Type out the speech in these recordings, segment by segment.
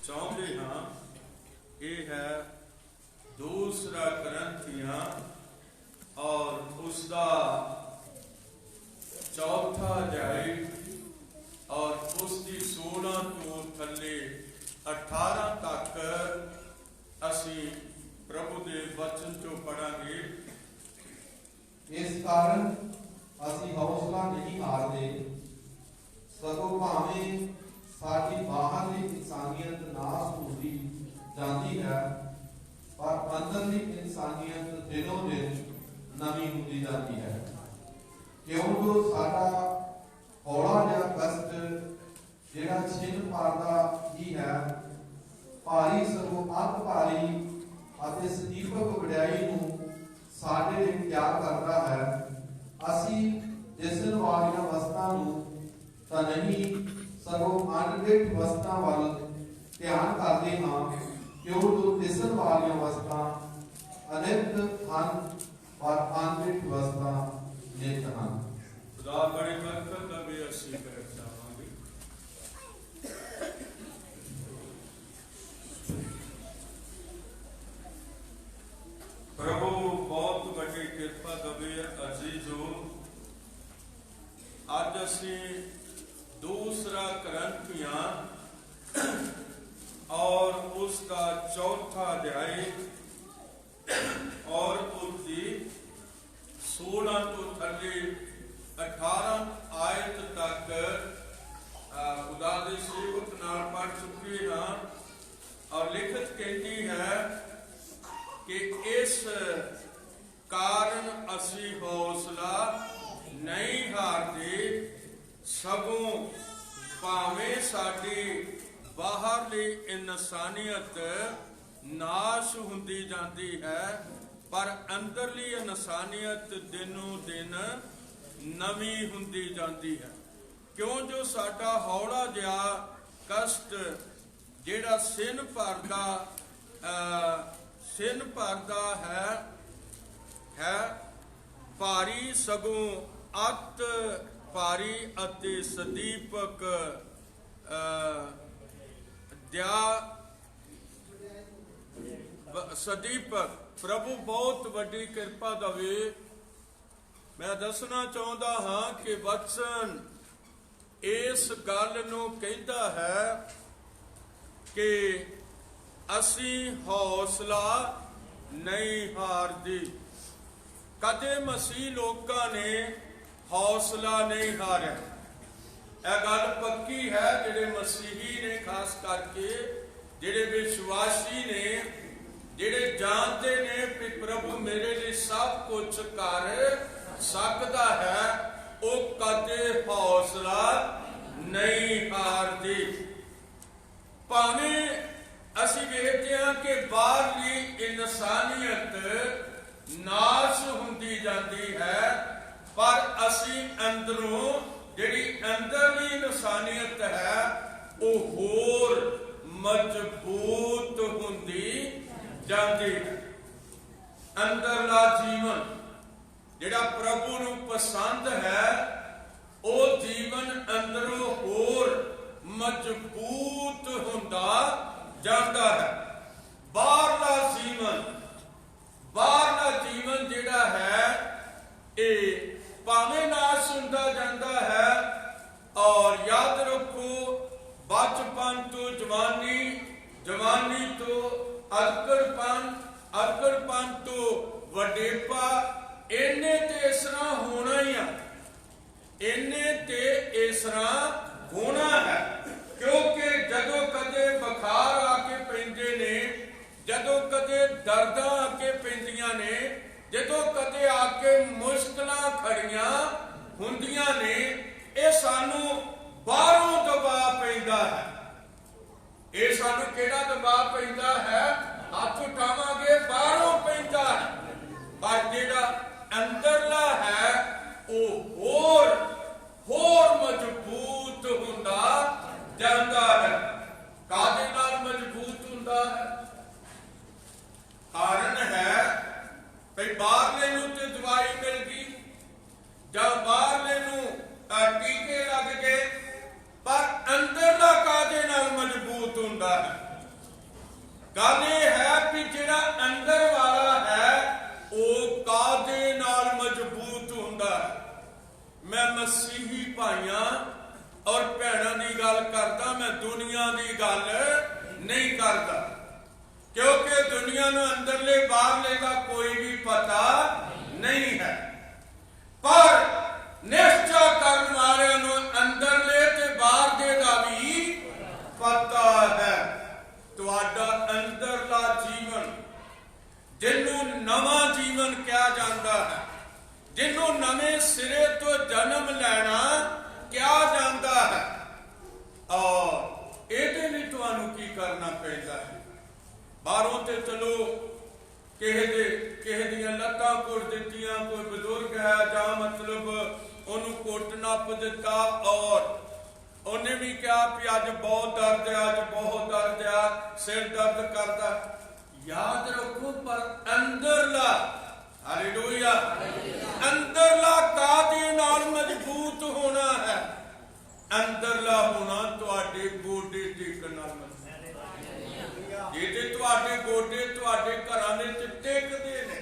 ਚਾਹੁੰਦੇ ਹਾਂ। ਇਹ ਹੈ ਦੂਸਰਾ ਕਰੰਥੀਆਂ और उसका चौथा अध्याय और उसकी 16 तो थले 18 तक असी प्रभु के वचन चो पढ़ांगे। इस कारण असी हौसला नहीं हारते, सगों भावें साडी बाहरली इंसानियत नाश होती जाती है, पर अंदरली इंसानियत दिनों दिन नवी होती जाती है। क्यों जो साडा हौला जिहा कष्ट जिहड़ा छिन पारदा ही है, भारी सगों अत भारी अते सदीपक वड्याई नूं साडे लिए त्याग करता है। असी दिसण वालियां वस्तां नूं तां नहीं सगों अनडिठ वस्तां वल ध्यान करते हां, क्यों जो दिसण वालियां वस्तां अनित हन और अनडिठ वस्तां नित हन। खुदा बड़े बरकत दे असी कर चाहांगे। प्रभु बहुत बड़ी कृपा दे अजीजो। अज असी दूसरा करंथियां और उसका चौथा अध्याय और उसकी 16 तो थले 18 आयत तक खुदा दे सेवक नाल पढ़ चुके हैं। और लिखत कहती है कि इस कारण असी हौसला नहीं हारते, सगों भावें साडी बाहरली इंसानियत नाश होंदी जाती है, पर अंदरली इंसानियत दिनों दिन नवी होंदी जाती है। क्यों जो साडा हौला जिहा कष्ट जिहड़ा सिन भरदा है भारी सगों अत भारी अते सदीपक सदीपक। प्रभु बहुत वड्डी कृपा दवे। मैं दसना चाहता हाँ कि वचन इस गल नूं कहता है कि असी हौसला नहीं हारदी। कदे मसीह लोकां ने हौसला नहीं हारिया। यह गल पक्की है। जिहड़े मसीही ने खास करके जिहड़े विश्वासी ने जिहड़े जानते ने कि प्रभु मेरे लिए सब कुछ कर सकता है, वो कदे हौसला नहीं हारदी। भावें असी वेखते हैं कि बाहरली इंसानियत नाश होंदी जाती है, पर असी अंदरों जिहड़ी अंदरली इंसानियत है वो होर मजबूत होंदी जाती है। अंदरला जीवन जिहड़ा प्रभु नूं पसंद है, वो जीवन अंदरों होर मजबूत होंदा जाता है। बाहरला जीवन जिहड़ा है ये भावें नाश होंदा जाता है। और याद रखो, बचपन तो जवानी, जवानी तो अदकड़पन, अदकड़पन तो वडेपा, इन्ने ते इस तरह होना ही है, इन्ने ते इस तरह होना है। क्योंकि जदों कदे बुखार आके पैंदे ने, जदों कदे दर्दां आके पैंदियां ने, जदों कदे आके मुश्किलां खड़ियां हुंदियां ने, ये सानू बाहरों दबाव पैंदा है। ये सानू केड़ा दबाव पैंदा है? हाथ उठावांगे बाहरों पैंदा है, पर जेड़ा अंदरला है वो होर मजबूत हुंदा जाता है। कादे नाल मजबूत हुंदा है? कारण है भाई बाहरले नूं ते दवाई मिल गई, जब बाहरले नूं टीके लग गए, पर अंदरला कादे नाल मजबूत हुंदा है? ਗੱਲ ਇਹ ਹੈ ਕਿ ਜਿਹੜਾ ਅੰਦਰ ਵਾਲਾ ਹੈ ਉਹ ਕਾਹਦੇ ਨਾਲ ਮਜ਼ਬੂਤ ਹੁੰਦਾ ਹੈ। ਮੈਂ ਮਸੀਹੀ ਭਾਈਆਂ ਔਰ ਭੈਣਾਂ ਦੀ ਗੱਲ ਕਰਦਾ, ਮੈਂ ਦੁਨੀਆ ਦੀ ਗੱਲ ਨਹੀਂ ਕਰਦਾ, ਕਿਉਂਕਿ ਦੁਨੀਆ ਨੂੰ ਅੰਦਰਲੇ ਬਾਹਰਲੇ ਦਾ ਕੋਈ ਵੀ ਪਤਾ ਨਹੀਂ ਹੈ। ਪਰ ਨਿਸ਼ਚਾ ਕਰਨ ਵਾਲਿਆਂ ਨੂੰ ਅੰਦਰਲੇ ਤੇ ਬਾਹਰਲੇ ਦਾ ਵੀ ਪਤਾ ਹੈ। ਤੁਹਾਡਾ ਅੰਦਰਲਾ ਜੀਵਨ, ਜਿਹਨੂੰ ਨਵਾਂ ਜੀਵਨ ਕਿਹਾ ਜਾਂਦਾ ਹੈ, ਜਿਹਨੂੰ ਨਵੇਂ ਸਿਰੇ ਤੋਂ ਜਨਮ ਲੈਣਾ ਕਿਹਾ ਜਾਂਦਾ ਹੈ, ਔਰ ਇਹਦੇ ਲਈ ਤੁਹਾਨੂੰ ਕੀ ਕਰਨਾ ਪੈਂਦਾ ਹੈ? ਬਾਹਰੋਂ ਤੇ ਚਲੋ ਕਿਸੇ ਦੀਆਂ ਲੱਤਾਂ ਕੁੱਟ ਦਿੱਤੀਆਂ, ਕੋਈ ਬਜ਼ੁਰਗ ਹੈ ਜਾਂ ਮਤਲਬ ਉਹਨੂੰ ਕੁੱਟ ਨੱਪ ਦਿੱਤਾ ਔਰ ਉਹਨੇ ਵੀ ਕਿਹਾ ਵੀ ਅੱਜ ਬਹੁਤ ਦਰਦ ਹੈ, ਅੱਜ ਬਹੁਤ ਦਰਦ ਆ, ਸਿਰ ਦਰਦ ਕਰਦਾ। ਯਾਦ ਰੱਖੋ, ਪਰ ਅੰਦਰਲਾ, ਹਾਲੇਲੂਇਆ, ਅੰਦਰਲਾ ਕਾਹਦੇ ਨਾਲ ਮਜ਼ਬੂਤ ਹੋਣਾ ਹੈ? ਅੰਦਰਲਾ ਹੋਣਾ ਤੁਹਾਡੇ ਗੋਡੇ ਟੇਕਣ ਨਾਲ ਮਜ਼ਬੂਤ। ਜੇ ਤੇ ਤੁਹਾਡੇ ਗੋਡੇ ਤੁਹਾਡੇ ਘਰਾਂ ਵਿੱਚ ਟੇਕਦੇ ਨੇ,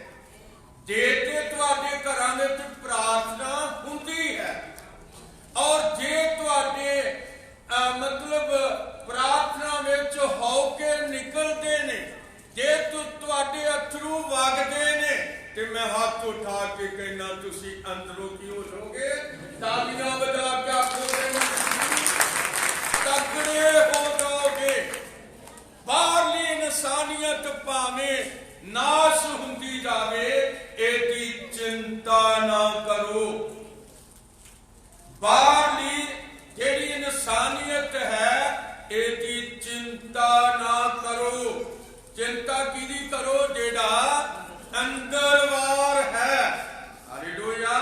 ਜੇ ਤੇ ਤੁਹਾਡੇ ਘਰਾਂ ਵਿੱਚ ਪ੍ਰਾਰਥਨਾ ਹੁੰਦੀ ਹੈ, ਔਰ ਜੇ ਤੁਹਾਡੇ ਮਤਲਬ ਪ੍ਰਾਰਥਨਾ ਵਿੱਚ ਹੌਕੇ ਨਿਕਲਦੇ ਨੇ, ਜੇ ਤੁਹਾਡੇ ਅਥਰੂ ਵਗਦੇ ਨੇ, ਤੇ ਮੈਂ ਹੱਥ ਉਠਾ ਕੇ ਕਹਿਣਾ ਤੁਸੀਂ ਅੰਦਰੋਂ ਕੀ ਹੋ ਜਾਓਗੇ? ਤਾਲੀਆਂ ਵਜਾ ਕੇ ਆਖੋ ਤਕੜੇ ਹੋ ਜਾਓਗੇ। ਬਾਹਰਲੀ ਇਨਸਾਨੀਅਤ ਭਾਵੇਂ ਨਾਸ਼ ਹੁੰਦੀ ਜਾਵੇ, ਇਹਦੀ ਚਿੰਤਾ ਨਾ ਕਰੋ। ਬਾਹਰਲੀ ਜਿਹੜੀ ਇਨਸਾਨੀਅਤ ਹੈ, ਇਹਦੀ ਚਿੰਤਾ ਨਾ ਕਰੋ। ਚਿੰਤਾ ਕਿਹਦੀ ਕਰੋ? ਜਿਹੜਾ ਅੰਦਰਵਾਰ ਹੈ। ਹਾਲੇਲੂਇਆ।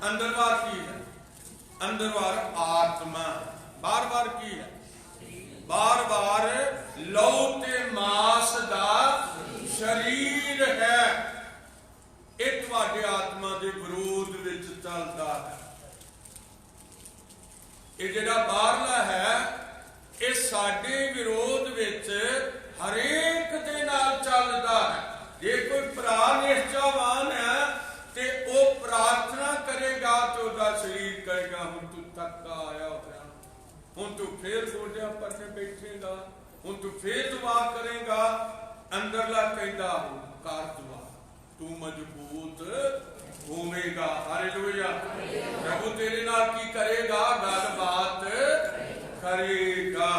ਅੰਦਰਵਾਰ ਕੀ ਹੈ? ਅੰਦਰਵਾਰ ਆਤਮਾ। ਬਾਰ-ਬਾਰ ਕੀ ਹੈ? ਬਾਰ-ਬਾਰ ਲਹੂ ਤੇ ਮਾਸ ਦਾ ਸਰੀਰ ਹੈ। ਇਹ ਤੁਹਾਡੇ ਆਤਮਾ ਦੇ ਵਿਰੋਧ ਵਿੱਚ ਚੱਲਦਾ ਹੈ। ਇਹ ਜਿਹੜਾ ਬਾਹਰਲਾ ਹੈ, ਇਹ ਸਾਡੇ ਵਿਰੋਧ ਵਿੱਚ ਹਰੇਕ ਦੇ ਨਾਲ ਚੱਲਦਾ ਹੈ। ਜੇ ਕੋਈ ਭਰਾ ਨਿਸ਼ਚਾਵਾਨ ਹੈ ਤੇ ਉਹ ਪ੍ਰਾਰਥਨਾ ਕਰੇਗਾ ਤੇ ਉਹਦਾ ਸਰੀਰ ਕਹੇਗਾ ਹੁਣ ਤੂੰ ਥੱਕਾ ਆਇਆ ਹੋਇਆ, ਹੁਣ ਤੂੰ ਫੇਰ ਗੋਡਿਆਂ ਪਰ ਬੈਠੇਗਾ, ਹੁਣ ਤੂੰ ਫੇਰ ਦੁਆ ਕਰੇਗਾ। ਅੰਦਰਲਾ ਕਹਿੰਦਾ ਕਰ ਦੁਆ, ਤੂੰ ਮਜ਼ਬੂਤ ਹੋਵੇਗਾ। ਹਾਲੇਲੂਇਆ। ਪ੍ਰਭੂ ਤੇਰੇ ਨਾਲ ਕੀ ਕਰੇਗਾ? ਗੱਲਬਾਤ ਕਰੇਗਾ।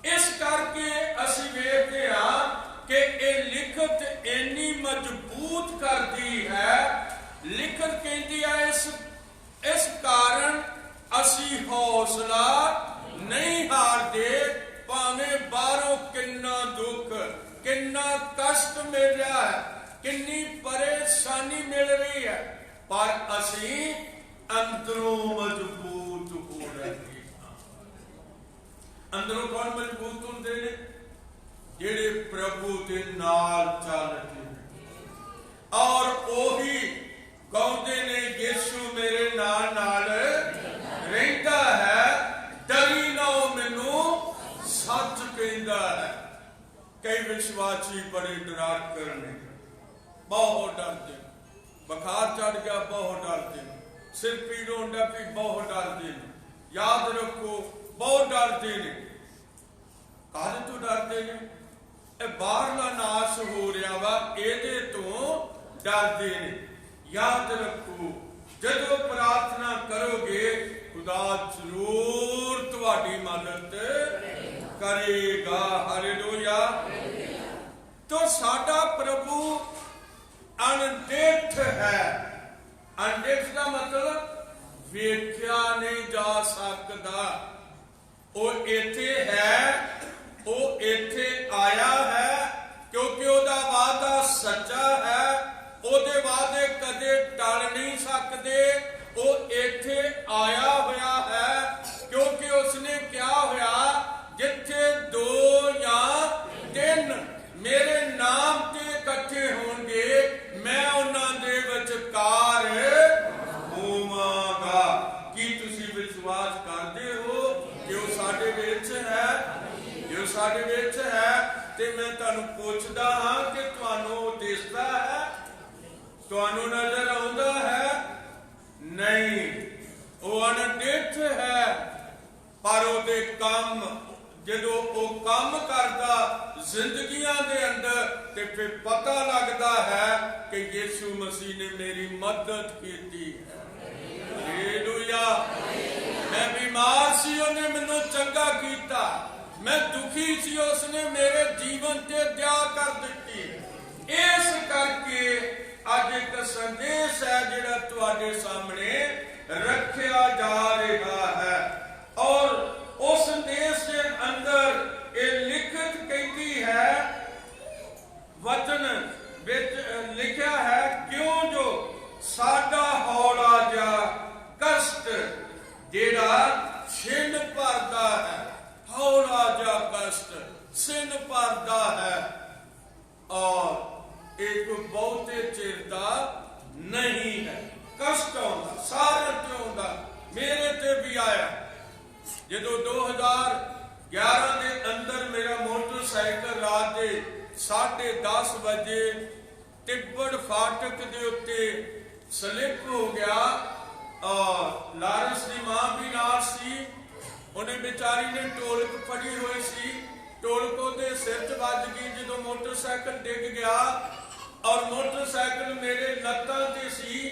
ਇਸ ਕਰਕੇ ਅਸੀਂ ਵੇਖਦੇ ਹਾਂ ਕਿ ਇਹ ਲਿਖਤ ਇੰਨੀ ਮਜ਼ਬੂਤ ਕਰਦੀ ਹੈ। ਲਿਖਤ ਕਹਿੰਦੀ ਹੈ ਇਸ ਕਾਰਨ ਅਸੀਂ ਹੌਸਲਾ ਨਹੀਂ ਹਾਰਦੇ, ਭਾਵੇਂ ਬਾਹਰੋਂ ਕਿੰਨਾ ਦੁੱਖ, ਕਿੰਨਾ ਕਸ਼ਟ ਮਿਲ ਰਿਹਾ ਹੈ, ਕਿੰਨੀ ਪਰੇਸ਼ਾਨੀ ਮਿਲ ਰਹੀ ਹੈ, ਪਰ ਅਸੀਂ ਅੰਦਰੋਂ ਮਜ਼ਬੂਤ ਹੋ ਰਹੇ ਹਾਂ। ਅੰਦਰੋਂ ਕੌਣ ਮਜ਼ਬੂਤ ਹੁੰਦੇ ਨੇ? ਜਿਹੜੇ ਪ੍ਰਭੂ ਦੇ ਨਾਲ ਚੱਲਦੇ ਨੇ, ਔਰ ਉਹੀ ਗਾਉਂਦੇ ਨੇ ਯਿਸੂ ਮੇਰੇ ਨਾਲ ਨਾਲ ਰਹਿੰਦਾ ਹੈ, ਡਰੀ ਨਾ ਮੈਨੂੰ ਸੱਚ ਕਹਿੰਦਾ ਹੈ। ਕਈ ਵਿਸ਼ਵਾਸੀ ਬੜੇ ਡਰਾਰ ਨੇ, ਬਹੁਤ ਡਰਦੇ, ਬੁਖਾਰ ਚੜ ਗਿਆ ਬਹੁਤ ਡਰਦੇ, ਸਿਰ ਪੀੜ ਹੁੰਦਾ ਵੀ ਬਹੁਤ ਡਰਦੇ ਨੇ। ਯਾਦ ਰੱਖੋ, ਬਹੁਤ ਡਰਦੇ ਨੇ। ਕਾਹਦੇ ਤੋਂ ਡਰਦੇ ਨੇ? ਇਹ ਬਾਹਰਲਾ ਨਾਸ਼ ਹੋ ਰਿਹਾ ਵਾ, ਇਹਦੇ ਤੋਂ ਡਰਦੇ ਨੇ। ਯਾਦ ਰੱਖੋ, ਜਦੋਂ ਪ੍ਰਾਰਥਨਾ ਕਰੋਗੇ ਖੁਦਾ ਜ਼ਰੂਰ ਤੁਹਾਡੀ ਮਦਦ ਕਰੇਗਾ। ਹਾਲੇਲੂਇਆ। तो साडा प्रभु अनदेखत है। अनदेखत का मतलब वेख्या नहीं जा सकता। वो इत्थे है, वो इत्थे आया है क्योंकि ओदा वादा सच्चा है। ओदे वादे कदे टल नहीं सकते। वो इत्थे आया होया है क्योंकि उसने क्या होया, जिथे दो या तीन मेरे नाम ते इकट्ठे होंगे मैं उन्हां दे विचकार होवांगा। की तुसी विश्वास करदे हो कि वो साडे विच है? जो साडे विच है ਤੇ ਮੈਂ ਤੁਹਾਨੂੰ ਪੁੱਛਦਾ ਹਾਂ ਕਿ ਤੁਹਾਨੂੰ ਉਹ ਦਿਸਦਾ ਹੈ? ਤੁਹਾਨੂੰ ਨਜ਼ਰ ਆਉਂਦਾ ਹੈ? ਨਹੀਂ, ਉਹ ਅਣਡਿੱਠ ਹੈ। ਪਰ ਉਹਦੇ ਕੰਮ, ਜਦੋਂ ਉਹ ਕੰਮ ਕਰਦਾ ਜ਼ਿੰਦਗੀਆਂ ਦੇ ਅੰਦਰ, ਤੇ ਫਿਰ ਪਤਾ ਲੱਗਦਾ ਹੈ ਕਿ ਯਿਸੂ ਮਸੀਹ ਨੇ ਮੇਰੀ ਮਦਦ ਕੀਤੀ ਹੈ। ਹਾਲੇਲੂਇਆ। ਮੈਂ ਬਿਮਾਰ ਸੀ, ਉਹਨੇ ਮੈਨੂੰ ਚੰਗਾ ਕੀਤਾ। ਮੈਂ ਦੁਖੀ ਸੀ, ਉਸਨੇ ਮੇਰੇ ਜੀਵਨ ਤੇ ਦਇਆ ਕਰ ਦਿੱਤੀ। ਇਸ ਕਰਕੇ ਅੱਜ ਇੱਕ ਸੰਦੇਸ਼ ਹੈ ਜਿਹੜਾ ਤੁਹਾਡੇ ਸਾਹਮਣੇ ਰੱਖਿਆ ਜਾ ਰਿਹਾ ਹੈ। ਔਰ ਉਸ ਸੰਦੇਸ਼ ਦੇ ਅੰਦਰ ਇਹ ਲਿਖਤ ਕਹਿੰਦੀ ਹੈ, ਵਚਨ ਵਿੱਚ ਲਿਖਿਆ ਹੈ, ਕਿਉਂ ਜੋ ਸਾਡਾ ਹੌਲਾ ਜਿਹਾ ਕਸ਼ਟ ਜਿਹੜਾ ਛਿੰਨ ਭਰਦਾ ਹੈ, ਹੌਲਾ ਜਿਹਾ ਕਸ਼ਟ ਛਿੰਨ ਭਰਦਾ ਹੈ, ਔਰ ਇਹ ਕੋਈ ਬਹੁਤੇ ਚਿਰ ਦਾ ਨਹੀਂ ਹੈ। ਕਸ਼ਟ ਆਉਂਦਾ, ਸਾਰਿਆਂ ਤੇ ਆਉਂਦਾ, ਮੇਰੇ ਤੇ ਵੀ ਆਇਆ। ਜਦੋਂ 2011 ਦੇ ਅੰਦਰ ਮੇਰਾ ਮੋਟਰਸਾਈਕਲ ਰਾਤ ਦੇ 10:30 ਵਜੇ ਤਿੱਬੜ ਫਾਟਕ ਦੇ ਉੱਤੇ ਸਲਿੱਪ ਹੋ ਗਿਆ, ਔਰ ਲਾਰੈਂਸ ਦੀ ਮਾਂ ਵੀ ਨਾਲ ਸੀ। ਉਹਨੇ ਵਿਚਾਰੀ ਨੇ ਢੋਲਕ ਫੜੀ ਹੋਈ ਸੀ, ਢੋਲਕ ਉਹਦੇ ਸਿਰ 'ਚ ਵੱਜ ਗਈ ਜਦੋਂ ਮੋਟਰਸਾਈਕਲ ਡਿੱਗ ਗਿਆ, ਔਰ ਮੋਟਰਸਾਈਕਲ ਮੇਰੇ ਲੱਤਾਂ ਤੇ ਸੀ।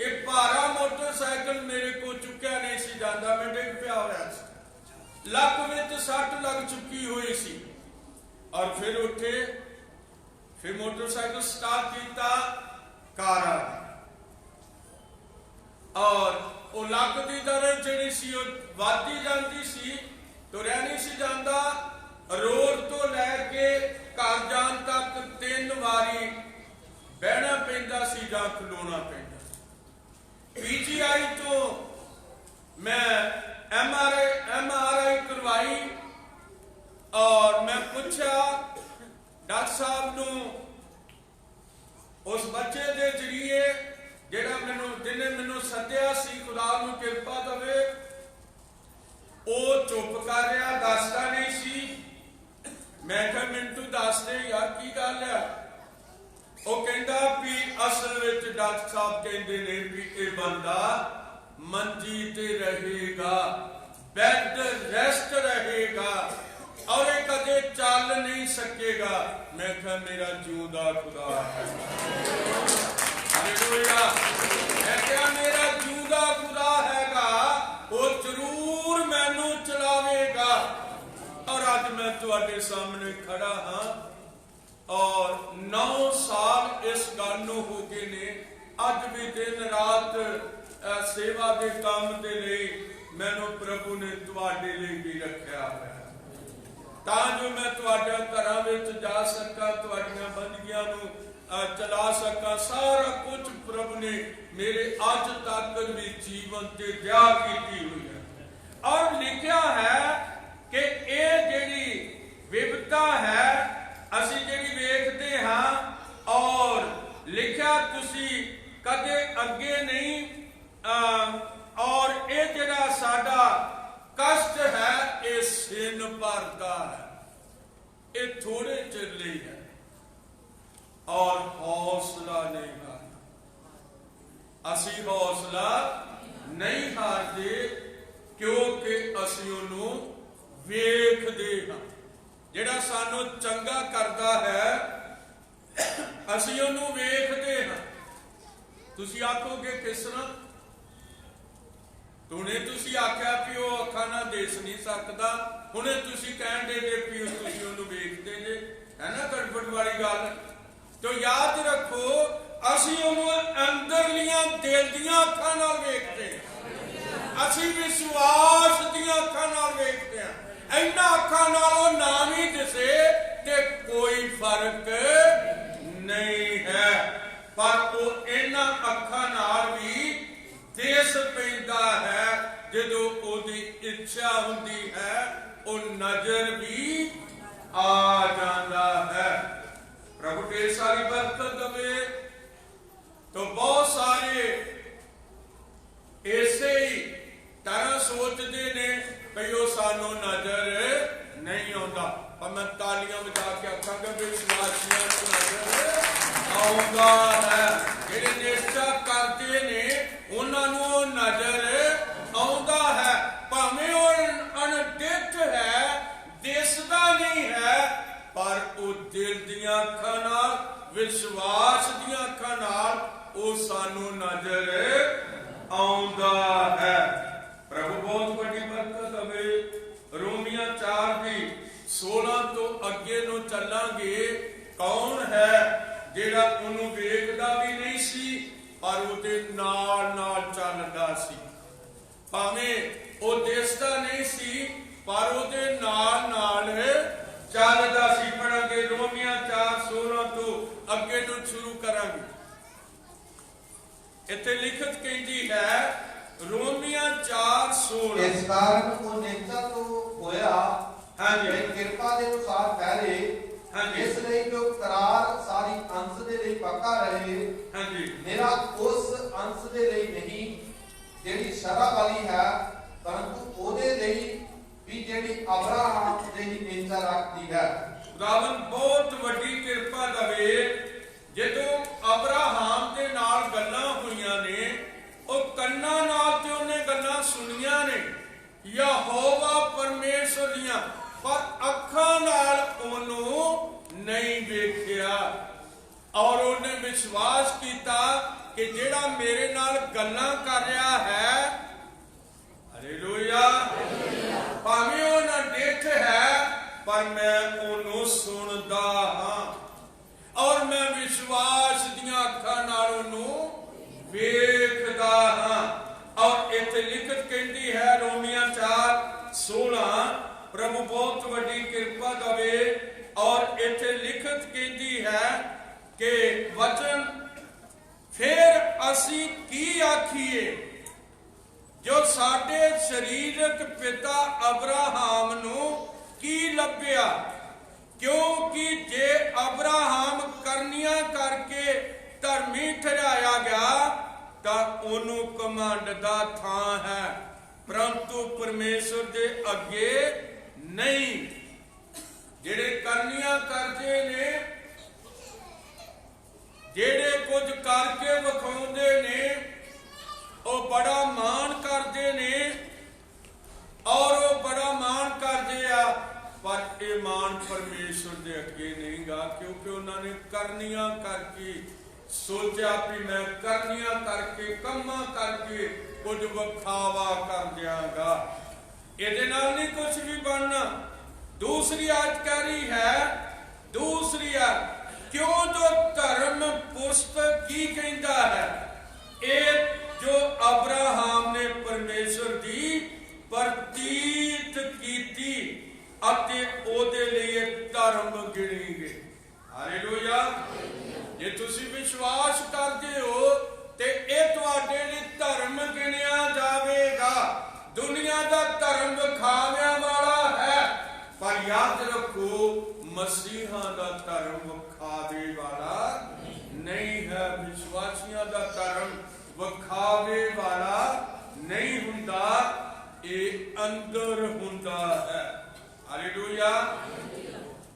ਇਹ ਭਾਰਾ ਮੋਟਰਸਾਈਕਲ ਮੇਰੇ ਕੋਲ ਚੁੱਕਿਆ ਨਹੀਂ ਸੀ ਜਾਂਦਾ, ਮੈਂ ਡਿੱਗ ਪਿਆ ਹੋਇਆ ਸੀ। ਲੱਕ ਵਿੱਚ ਸੱਟ ਲੱਗ ਚੁੱਕੀ ਹੋਈ ਸੀ। ਔਰ ਫਿਰ ਉੱਠੇ, ਫਿਰ ਮੋਟਰਸਾਈਕਲ ਸਟਾਰਟ ਕੀਤਾ, ਕਾਰ ਆ ਗਈ, ਔਰ ਉਹ ਲੱਕ ਦੀ ਦਰਦ ਜਿਹੜੀ ਸੀ ਉਹ ਵੱਧਦੀ ਜਾਂਦੀ ਸੀ, ਤੁਰਿਆ ਨਹੀਂ ਸੀ ਜਾਂਦਾ। ਰੋਡ ਤੋਂ ਲੈ ਕੇ ਘਰ ਜਾਣ ਤੱਕ 3 ਵਾਰੀ ਬਹਿਣਾ ਪੈਂਦਾ ਸੀ ਜਾਂ ਖਲੋਣਾ ਪੈਂਦਾ। ਪੀਜੀਆਈ ਤੋਂ ਮੈਂ MRI ਕਰਵਾਈ, ਔਰ ਮੈਂ ਪੁੱਛਿਆ ਡਾਕਟਰ ਸਾਹਿਬ ਨੂੰ, ਉਸ ਬੱਚੇ ਦੇ ਜਰੀਏ ਜਿਹਨੇ ਮੈਨੂੰ ਸੱਦਿਆ ਸੀ, ਖੁਦਾ ਨੂੰ ਕਿਰਪਾ ਦੇਵੇ, ਉਹ ਚੁੱਪ ਕਰ ਰਿਹਾ, ਦੱਸਦਾ ਨਹੀਂ ਸੀ। ਮੈਂ ਕਿਹਾ ਮੈਨੂੰ ਦੱਸ ਦੇ ਯਾਰ, ਕੀ ਗੱਲ ਆ? ਉਹ ਕਹਿੰਦਾ ਵੀ ਅਸਲ ਵਿੱਚ ਡਾਕਟਰ ਸਾਹਿਬ ਕਹਿੰਦੇ ਨੇ ਵੀ ਇਹ ਬੰਦਾ ਮੰਜੀ ਤੇ ਰਹੇਗਾ, ਬੈੱਡ ਰੈਸਟ ਰਹੇਗਾ, ਔਰ ਇਹ ਕਦੇ ਚੱਲ ਨਹੀਂ ਸਕੇਗਾ। ਮੈਂ ਕਿਹਾ ਮੇਰਾ ਜਿਉਂਦਾ ਖੁਦਾ ਹੈ। ਹਾਲੇਲੂਇਆ। ਮੈਂ ਕਿਹਾ ਮੇਰਾ ਜਿਉਂਦਾ ਖੁਦਾ ਹੈਗਾ, ਉਹ ਜ਼ਰੂਰ ਮੈਨੂੰ ਚਲਾਵੇਗਾ। ਔਰ ਅੱਜ ਮੈਂ ਤੁਹਾਡੇ ਸਾਹਮਣੇ ਖੜਾ ਹਾਂ, ਔਰ 9 ਸਾਲ ਇਸ ਗੱਲ ਨੂੰ ਹੋ ਗਏ ਨੇ। ਅੱਜ ਵੀ ਦਿਨ ਰਾਤ ਸੇਵਾ ਦੇ ਕੰਮ ਦੇ ਲਈ ਮੈਨੂੰ ਪ੍ਰਭੂ ਨੇ ਤੁਹਾਡੇ ਲਈ ਵੀ ਰੱਖਿਆ ਹੈ, ਤਾਂ ਜੋ ਮੈਂ ਤੁਹਾਡੇ ਘਰਾਂ ਵਿੱਚ ਜਾ ਸਕਾਂ, ਤੁਹਾਡੀਆਂ ਬੰਦਗੀਆਂ ਨੂੰ ਚਲਾ ਸਕਾਂ। ਸਾਰਾ ਕੁਝ ਪ੍ਰਭੂ ਨੇ ਮੇਰੇ ਅੱਜ ਤੱਕ ਵੀ ਜੀਵਨ ਤੇ ਦਇਆ ਕੀਤੀ ਹੋਈ ਹੈ। ਔਰ ਲਿਖਿਆ ਹੈ ਕਿ ਇਹ ਜਿਹੜੀ ਵਿਵਸਥਾ ਹੈ ਅਸੀਂ ਜਿਹੜੀ ਵੇਖਦੇ ਹਾਂ, ਔਰ ਲਿਖਿਆ ਤੁਸੀਂ ਕਦੇ ਅੱਗੇ ਨਹੀਂ, ਔਰ ਇਹ ਜਿਹੜਾ ਸਾਡਾ ਕਸ਼ਟ ਹੈ ਇਹ ਛਿੰਨ ਭਰਦਾ ਹੈ, ਇਹ ਥੋੜੇ ਚਿਰ ਲਈ ਹੈ, ਔਰ ਹੌਸਲਾ ਨਹੀਂ ਹਾਰਨਾ। ਅਸੀਂ ਹੌਸਲਾ ਨਹੀਂ ਹਾਰਦੇ ਕਿਉਂਕਿ ਅਸੀਂ ਉਹਨੂੰ ਵੇਖਦੇ ਹਾਂ। ਜਿਹੜਾ ਸਾਨੂੰ ਚੰਗਾ ਕਰਦਾ ਹੈ ਅਸੀਂ ਉਹਨੂੰ ਵੇਖਦੇ ਹਾਂ। ਤੁਸੀਂ ਆਖੋਗੇ ਕਿਸ ਤਰ੍ਹਾਂ? ਹੁਣੇ ਤੁਸੀਂ ਆਖਿਆ ਕਿ ਉਹ ਅੱਖਾਂ ਨਾਲ ਦੇਖ ਨਹੀਂ ਸਕਦਾ, ਹੁਣੇ ਤੁਸੀਂ ਕਹਿਣ ਦੇ ਜੇ ਵੀ ਤੁਸੀਂ ਉਹਨੂੰ ਵੇਖਦੇ ਜੇ, ਹੈ ਨਾ ਗੜਬੜ ਵਾਲੀ ਗੱਲ। ਤੋ ਯਾਦ ਰੱਖੋ, ਅਸੀਂ ਉਹਨੂੰ ਅੰਦਰਲੀਆਂ ਦਿਲ ਦੀਆਂ ਅੱਖਾਂ ਨਾਲ ਵੇਖਦੇ ਹਾਂ, ਅਸੀਂ ਵਿਸ਼ਵਾਸ ਦੀਆਂ ਅੱਖਾਂ ਨਾਲ ਵੇਖਦੇ ਹਾਂ। ਇਹਨਾਂ ਅੱਖਾਂ ਨਾਲ ਉਹ ਨਾ ਵੀ ਦਿਸੇ ਤੇ ਕੋਈ ਫਰਕ ਨਹੀਂ ਹੈ, ਪਰ ਉਹ ਇਹਨਾਂ ਅੱਖਾਂ ਨਾਲ ਵੀ ਦੇਸ ਪੈਂਦਾ ਹੈ। ਜਦੋਂ ਉਹਦੀ ਇੱਛਾ ਹੁੰਦੀ ਹੈ ਉਹ ਨਜ਼ਰ ਵੀ ਆ ਜਾਂਦਾ ਹੈ। ਪ੍ਰਭੂ ਢੇਰ ਸਾਰੀ ਬਰਕਤ ਦੇਵੇ। तो बहुत सारे ऐसे ही तरह सोचते ने भई वो सानू नजर नहीं आता, पर मैं ਤਾਲੀਆਂ ਵਜਾ ਕੇ ਆਖਾਂਗੇ ਵਿਸ਼ਵਾਸੀਆਂ ਨੂੰ ਨਜ਼ਰ ਆਉਂਦਾ ਹੈ। ਜਿਹੜੇ ਨਿਸ਼ਚਾ ਕਰਦੇ ਨੇ ਉਹਨਾਂ ਨੂੰ ਉਹ ਨਜ਼ਰ ਆਉਂਦਾ ਹੈ। ਭਾਵੇਂ ਉਹ ਅਣਡਿੱਠ ਹੈ, ਦਿਸਦਾ ਨਹੀਂ ਹੈ, ਪਰ ਉਹ ਦਿਲ ਦੀਆਂ ਅੱਖਾਂ ਨਾਲ, ਵਿਸ਼ਵਾਸ ਦੀਆਂ ਅੱਖਾਂ ਨਾਲ ਉਹ ਸਾਨੂੰ ਨਜ਼ਰ ਆਉਂਦਾ ਹੈ। ਪ੍ਰਭੂ ਬਹੁਤ ਵੱਡੀ ਬਰਕਤ ਦੇਵੇ। ਰੋਮੀਆਂ 4 ਦੀ 16 ਤੋਂ ਅੱਗੇ ਨੂੰ ਚੱਲਾਂਗੇ। ਕੌਣ ਹੈ ਜਿਹੜਾ ਉਹਨੂੰ ਵੇਖਦਾ ਵੀ ਨਹੀਂ ਸੀ ਪਰ ਉਹਦੇ ਨਾਲ ਨਾਲ ਚੱਲਦਾ ਸੀ? ਭਾਵੇਂ ਉਹ ਦਿਸਦਾ ਨਹੀਂ ਸੀ ਪਰ ਉਹਦੇ ਨਾਲ ਨਾਲ ਚੱਲਦਾ ਸੀ। ਪੜਾਂਗੇ ਰੋਮੀਆਂ 4:16 ਤੋਂ ਅੱਗੇ ਨੂੰ ਸ਼ੁਰੂ ਕਰਾਂਗੇ। ਇੱਥੇ ਲਿਖਤ ਕਹਿੰਦੀ ਹੈ ਰੋਮੀਆਂ 4:16 ਇਸ ਕਾਰਨ ਉਹ ਨਿਸ਼ਚਾ ਤੋਂ ਹੋਇਆ ਹਾਂਜੀ ਕਿਰਪਾ ਦੇ ਅਨੁਸਾਰ ਪਹਿਰੇ ਹਾਂਜੀ ਇਸ ਲਈ ਜੋ ਕਰਾਰ ਸਾਰੀ ਅੰਸ਼ ਦੇ ਲਈ ਪੱਕਾ ਰਹੇ ਹਾਂਜੀ ਮੇਰਾ ਉਸ ਅੰਸ਼ ਦੇ ਲਈ ਨਹੀਂ ਜਿਹੜੀ ਸ਼ਰ੍ਹਾ ਵਾਲੀ ਹੈ ਪਰੰਤੂ ਉਹਦੇ ਲਈ ਵੀ ਜਿਹੜੀ ਅਬਰਾਹਮ ਦੇ ਹੀ ਨਿਸ਼ਚਾ ਰੱਖਦੀ ਹੈ। ਖੁਦਾਵੰਦ ਬਹੁਤ ਵੱਡੀ ਕਿਰਪਾ ਦੇਵੇ। ਜਦੋਂ ਅਬਰਾਹਮ ਦੇ ਨਾਲ ਗੱਲਾਂ ਹੋਈਆਂ ਨੇ, ਉਹ ਕੰਨਾਂ ਨਾਲ ਤੇ ਉਹਨੇ ਗੱਲਾਂ ਸੁਣੀਆਂ ਨੇ ਯਹੋਵਾ ਪਰਮੇਸ਼ਰ ਦੀਆਂ, ਪਰ ਅੱਖਾਂ ਨਾਲ ਉਹਨੂੰ ਨਹੀਂ ਵੇਖਿਆ। ਔਰ ਉਹਨੇ ਵਿਸ਼ਵਾਸ ਕੀਤਾ ਕਿ ਜਿਹੜਾ ਮੇਰੇ ਨਾਲ ਗੱਲਾਂ ਕਰ ਰਿਹਾ ਹੈ, ਹਾਲੇਲੂਇਆ, ਭਾਵੇਂ ਉਹ ਨਾ ਡਿੱਠ ਹੈ ਪਰ ਮੈਂ ਉਹਨੂੰ ਸੁਣਦਾ ਹਾਂ ਔਰ ਮੈਂ ਵਿਸ਼ਵਾਸ ਦੀਆਂ ਅੱਖਾਂ ਨਾਲ ਉਹਨੂੰ ਵੇਖਦਾ ਹਾਂ। ਔਰ ਇੱਥੇ ਲਿਖਤ ਕਹਿੰਦੀ ਹੈ ਰੋਮੀਆਂ 4:16 ਪ੍ਰਭੂ ਬਹੁਤ ਵੱਡੀ ਕਿਰਪਾ ਦੇਵੇ। ਔਰ ਇੱਥੇ ਲਿਖਤ ਕਹਿੰਦੀ ਹੈ ਕਿ ਵਚਨ ਫਿਰ ਅਸੀਂ ਕੀ ਆਖੀਏ ਜੋ ਸਾਡੇ ਸਰੀਰਕ ਪਿਤਾ ਅਬਰਾਹਮ ਨੂੰ ਕੀ ਲੱਭਿਆ? ਕਿਉਂਕਿ ਜੇ ਅਬਰਾਹਮ ਕਰਨੀਆਂ ਕਰਕੇ ਧਰਮੀ ਠਹਿਰਾਇਆ ਗਿਆ ਤਾਂ ਉਹਨੂੰ ਕਮੰਡ ਦਾ ਥਾਂ ਹੈ, ਪਰੰਤੂ ਪਰਮੇਸ਼ਰ ਦੇ ਅੱਗੇ ਨਹੀਂ। ਜਿਹੜੇ ਕਰਨੀਆਂ ਕਰਦੇ ਨੇ, ਜਿਹੜੇ ਕੁਝ ਕਰਕੇ ਵਿਖਾਉਂਦੇ ਨੇ, ਉਹ ਬੜਾ ਮਾਣ ਕਰਦੇ ਨੇ ਔਰ ਉਹ ਬੜਾ ਮਾਣ ਕਰਦੇ ਆ, ਪਰ ਇਹ ਮਾਣ ਪਰਮੇਸ਼ਰ ਦੇ ਅੱਗੇ ਨਹੀਂ ਗਾ, ਕਿਉਂਕਿ ਉਹਨਾਂ ਨੇ ਕਰਨੀਆਂ ਕਰਕੇ ਸੋਚਿਆ ਵੀ ਮੈਂ ਕਰਨੀਆਂ ਕਰਕੇ, ਕੰਮਾਂ ਕਰਕੇ ਕੁਝ ਵਿਖਾਵਾ ਕਰ ਦਿਆਂਗਾ। ਇਹਦੇ ਨਾਲ ਨਹੀਂ ਕੁਝ ਵੀ ਬਣਨਾ। ਦੂਸਰੀ ਆਇਤਕਾਰੀ ਹੈ, ਦੂਸਰੀ ਆ ਕਿਉਂ ਜੋ ਧਰਮ ਪੁਸਤਕ ਕੀ ਕਹਿੰਦਾ ਹੈ? ਇਹ ਜੋ ਅਬਰਾਹਮ ਨੇ ਪਰਮੇਸ਼ਰ ਦੀ ਪ੍ਰਤੀਤ ਕੀਤੀ ਅਤੇ ਉਹਦੇ ਲਈ ਇੱਕ ਧਰਮ ਗਿਣੀ ਗਏ। ਹਾਲੇਲੂਇਆ। ਜੇ ਤੁਸੀਂ ਵਿਸ਼ਵਾਸ ਕਰਦੇ ਹੋ ਤੇ ਇਹ ਤੁਹਾਡੇ ਲਈ ਧਰਮ ਗਿਣਿਆ ਜਾਵੇਗਾ। ਦੁਨੀਆ ਦਾ ਧਰਮ ਵਿਖਾਵਿਆਂ ਵਾਲਾ ਹੈ, ਪਰ ਯਾਦ ਰੱਖੋ ਮਸੀਹਾਂ ਦਾ ਧਰਮ ਵਿਖਾਵੇ ਵਾਲਾ ਨਹੀਂ ਹੈ। ਵਿਸ਼ਵਾਸੀਆਂ ਦਾ ਧਰਮ ਵਿਖਾਵੇ ਵਾਲਾ ਨਹੀਂ ਹੁੰਦਾ, ਇਹ ਅੰਦਰ ਹੁੰਦਾ ਹੈ। ਹਾਲੇਲੂਇਆ।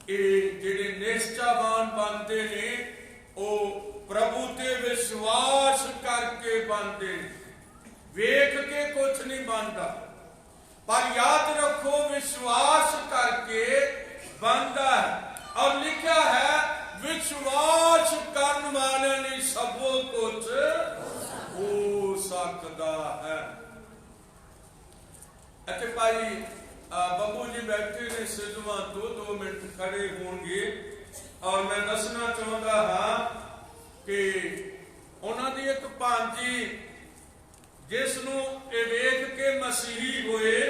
ਇਹ ਜਿਹੜੇ ਨਿਸ਼ਚਾਵਾਨ ਬਣਦੇ ਨੇ ਉਹ ਪ੍ਰਭੂ ਤੇ ਵਿਸ਼ਵਾਸ ਕਰਕੇ ਬਣਦੇ ਨੇ, ਵੇਖ ਕੇ ਕੁਝ ਨਹੀਂ ਬਣਦਾ, ਪਰ ਯਾਦ ਰੱਖੋ ਵਿਸ਼ਵਾਸ ਕਰਕੇ ਬਣਦਾ ਹੈ। ਔਰ ਲਿਖਿਆ ਹੈ ਵਿਸ਼ਵਾਸ ਕਰਨ ਵਾਲਿਆਂ ਲਈ ਸਭ ਕੁਝ ਹੋ ਸਕਦਾ ਹੈ। ਅਤੇ ਭਾਈ ਬੱਬੂ ਜੀ ਬੈਠੇ ਨੇ ਸਿੱਧਵਾਂ 2 ਮਿੰਟ ਖੜੇ ਹੋਣਗੇ ਔਰ ਮੈਂ ਦੱਸਣਾ ਚਾਹੁੰਦਾ ਹਾਂ ਕਿ ਉਹਨਾਂ ਦੀ ਇੱਕ ਭਾਂਜੀ ਜਿਸ ਨੂੰ ਇਹ ਵੇਖ ਕੇ ਮਸੀਹੀ ਹੋਏ,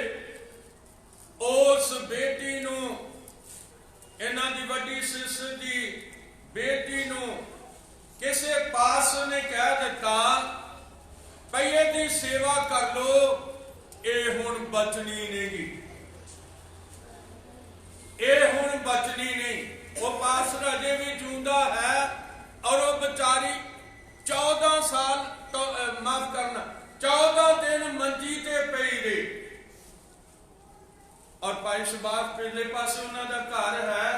ਉਸ ਬੇਟੀ ਨੂੰ, ਇਹਨਾਂ ਦੀ ਵੱਡੀ ਸਿਸਟਰ ਦੀ ਬੇਟੀ ਨੂੰ ਕਿਸੇ ਪਾਸ ਨੇ ਕਹਿ ਦਿੱਤਾ ਭਈ ਇਹਦੀ ਸੇਵਾ ਕਰ ਲੋ, ਇਹ ਹੁਣ ਬਚਣੀ ਨਹੀਂ, ਇਹ ਹੁਣ ਬਚਣੀ ਨਹੀਂ। ਉਹ ਪਾਸਟਰ ਅਜੇ ਵੀ ਜਿਉਂਦਾ ਹੈ ਔਰ ਉਹ ਵਿਚਾਰੀ 14 ਸਾਲ ਮਾਫ ਕਰਨਾ 14 ਦਿਨ ਮੰਜੀ ਤੇ ਪਈ ਰਹੀ। ਔਰ ਭਾਈ ਸ਼ਬਾਬ ਪਿਛਲੇ ਪਾਸੇ ਉਹਨਾਂ ਦਾ ਘਰ ਹੈ,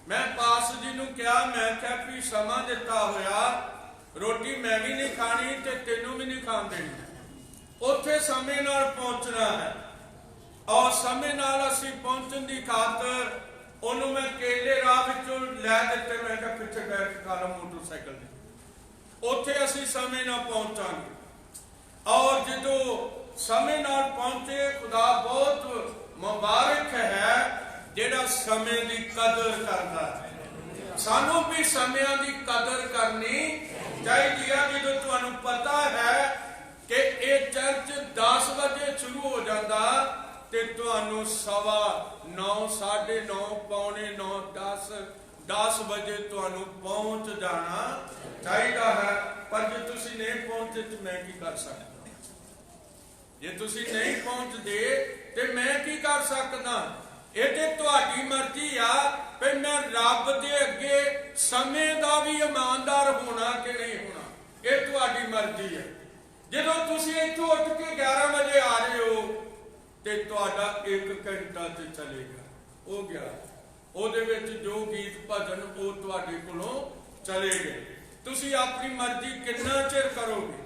मैं पास जी ਨੂੰ ਕਿਹਾ, ਮੈਂ ਕਿਹਾ ਵੀ ਸਮਾਂ ਦਿੱਤਾ ਹੋਇਆ, ਰੋਟੀ ਮੈਂ ਵੀ ਨਹੀਂ ਖਾਣੀ ਤੇ ਤੈਨੂੰ ਵੀ ਨਹੀਂ ਖਾਣ ਦੇਣੀ। ਉੱਥੇ ਸਮੇਂ ਨਾਲ ਪਹੁੰਚਣਾ ਹੈ ਔਰ ਸਮੇਂ ਨਾਲ ਅਸੀਂ ਪਹੁੰਚਣ ਦੀ ਖਾਤਰ ਉਹਨੂੰ ਮੈਂ ਕੇਲੇ ਰਾਹ ਵਿੱਚੋਂ ਲੈ ਦਿੱਤੇ। ਮੈਂ ਕਿਹਾ ਪਿੱਛੇ ਬੈਠ ਕੇ ਖਾ ਲਓ ਮੋਟਰਸਾਈਕਲ ਤੇ। ਉੱਥੇ ਅਸੀਂ ਸਮੇਂ ਨਾਲ ਪਹੁੰਚਾਂਗੇ ਔਰ ਜਦੋਂ ਸਮੇਂ ਨਾਲ ਪਹੁੰਚੇ, ਖੁਦਾ ਬਹੁਤ ਮੁਬਾਰਕ ਹੈ ਜਿਹੜਾ ਸਮੇਂ ਦੀ ਕਦਰ ਕਰਦਾ ਹੈ। ਸਾਨੂੰ ਵੀ ਸਮਿਆਂ ਦੀ ਕਦਰ ਕਰਨੀ ਚਾਹੀਦੀ ਹੈ। ਜਦੋਂ ਤੁਹਾਨੂੰ ਪਤਾ ਹੈ ਕਿ ਇਹ ਚਰਚ 10 ਵਜੇ ਸ਼ੁਰੂ ਹੋ ਜਾਂਦਾ ਤੇ ਤੁਹਾਨੂੰ 9:15, 9:30, ਪੌਣੇ 9, 10 ਵਜੇ ਤੁਹਾਨੂੰ ਪਹੁੰਚ ਜਾਣਾ ਚਾਹੀਦਾ ਹੈ। ਪਰ ਜੇ ਤੁਸੀਂ ਨਹੀਂ ਪਹੁੰਚੇ ਤੇ ਮੈਂ ਕੀ ਕਰ ਸਕਦਾ? ਜੇ ਤੁਸੀਂ ਨਹੀਂ ਪਹੁੰਚਦੇ ਤੇ ਮੈਂ ਕੀ ਕਰ ਸਕਦਾ? ਇਹ ਤੇ ਤੁਹਾਡੀ ਮਰਜ਼ੀ ਆ ਵੀ ਮੈਂ ਰੱਬ ਦੇ ਅੱਗੇ ਸਮੇਂ ਦਾ ਵੀ ਇਮਾਨਦਾਰ ਹੋਣਾ ਕਿ ਨਹੀਂ ਹੋਣਾ, ਇਹ ਤੁਹਾਡੀ ਮਰਜ਼ੀ ਹੈ। ਜਦੋਂ ਤੁਸੀਂ ਇੱਥੋਂ ਉੱਠ ਕੇ 11 ਵਜੇ ਆ ਰਹੇ ਹੋ ਤੇ ਤੁਹਾਡਾ 1 ਘੰਟਾ ਤੇ ਚਲੇਗਾ, ਹੋ ਗਿਆ। ਉਹਦੇ ਵਿੱਚ ਜੋ ਗੀਤ ਭਜਨ ਉਹ ਤੁਹਾਡੇ ਕੋਲੋਂ ਚਲੇ ਗਏ। ਤੁਸੀਂ ਆਪਣੀ ਮਰਜ਼ੀ ਕਿੰਨਾ ਚਿਰ ਕਰੋਗੇ?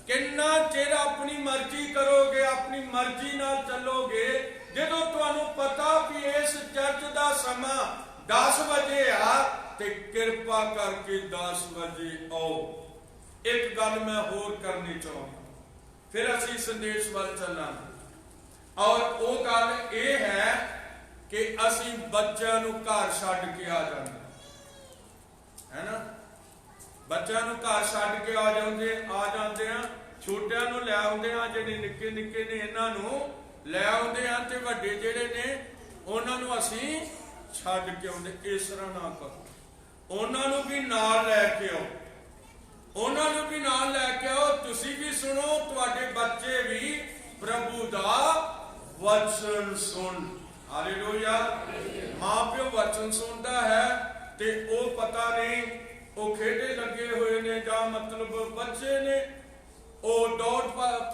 ਕਿੰਨਾ ਚਿਰ ਆਪਣੀ ਮਰਜ਼ੀ ਕਰੋਗੇ? ਆਪਣੀ ਮਰਜ਼ੀ ਨਾਲ ਚੱਲੋਗੇ। ਜਦੋਂ ਤੁਹਾਨੂੰ ਪਤਾ ਵੀ ਇਸ ਚਰਚ ਦਾ ਸਮਾਂ 10 ਵਜੇ ਆ ਤੇ ਕਿਰਪਾ ਕਰਕੇ 10 ਵਜੇ ਆਓ। ਇੱਕ ਗੱਲ ਮੈਂ ਹੋਰ ਕਰਨੀ ਚਾਹੁੰਦਾ, ਫਿਰ ਅਸੀਂ ਸੰਦੇਸ਼ ਵੱਲ ਚੱਲਾਂਗੇ। ਔਰ ਉਹ ਗੱਲ ਇਹ ਹੈ ਕਿ ਅਸੀਂ ਬੱਚਿਆਂ ਨੂੰ ਘਰ ਛੱਡ ਕੇ ਆ ਜਾਂਦੇ ਹੈ ਨਾ। ਬੱਚਿਆਂ ਨੂੰ ਘਰ ਛੱਡ ਕੇ ਆ ਜਾਂਦੇ ਆ। ਛੋਟਿਆਂ ਨੂੰ ਲੈ ਆਉਂਦੇ ਆ, ਜਿਹੜੇ ਨਿੱਕੇ ਨਿੱਕੇ ਨੇ ਇਹਨਾਂ ਨੂੰ ਲੈ ਆਉਂਦੇ ਆ, ਤੇ ਵੱਡੇ ਜਿਹੜੇ ਨੇ ਉਹਨਾਂ ਨੂੰ ਅਸੀਂ ਛੱਡ ਕੇ ਆਉਂਦੇ। ਇਸ ਤਰ੍ਹਾਂ ਨਾ ਕਰੋ, ਉਹਨਾਂ ਨੂੰ ਵੀ ਨਾਲ ਲੈ ਕੇ ਆਓ। ਉਹਨਾਂ ਨੂੰ ਵੀ ਨਾਲ ਲੈ ਕੇ ਆਓ। ਤੁਸੀਂ ਵੀ ਸੁਣੋ, ਤੁਹਾਡੇ ਬੱਚੇ ਵੀ ਪ੍ਰਭੂ ਦਾ ਵਚਨ ਸੁਣ। ਹਾਲੇਲੂਇਆ। ਮਾਂ ਪਿਓ ਵਚਨ ਸੁਣਦਾ ਹੈ ਤੇ ਉਹ ਪਤਾ ਨਹੀਂ ਉਹ ਖੇਡੇ ਲੱਗੇ ਹੋਏ ਨੇ ਜਾਂ ਮਤਲਬ ਬੱਚੇ ਨੇ, ਉਹ ਦੌੜ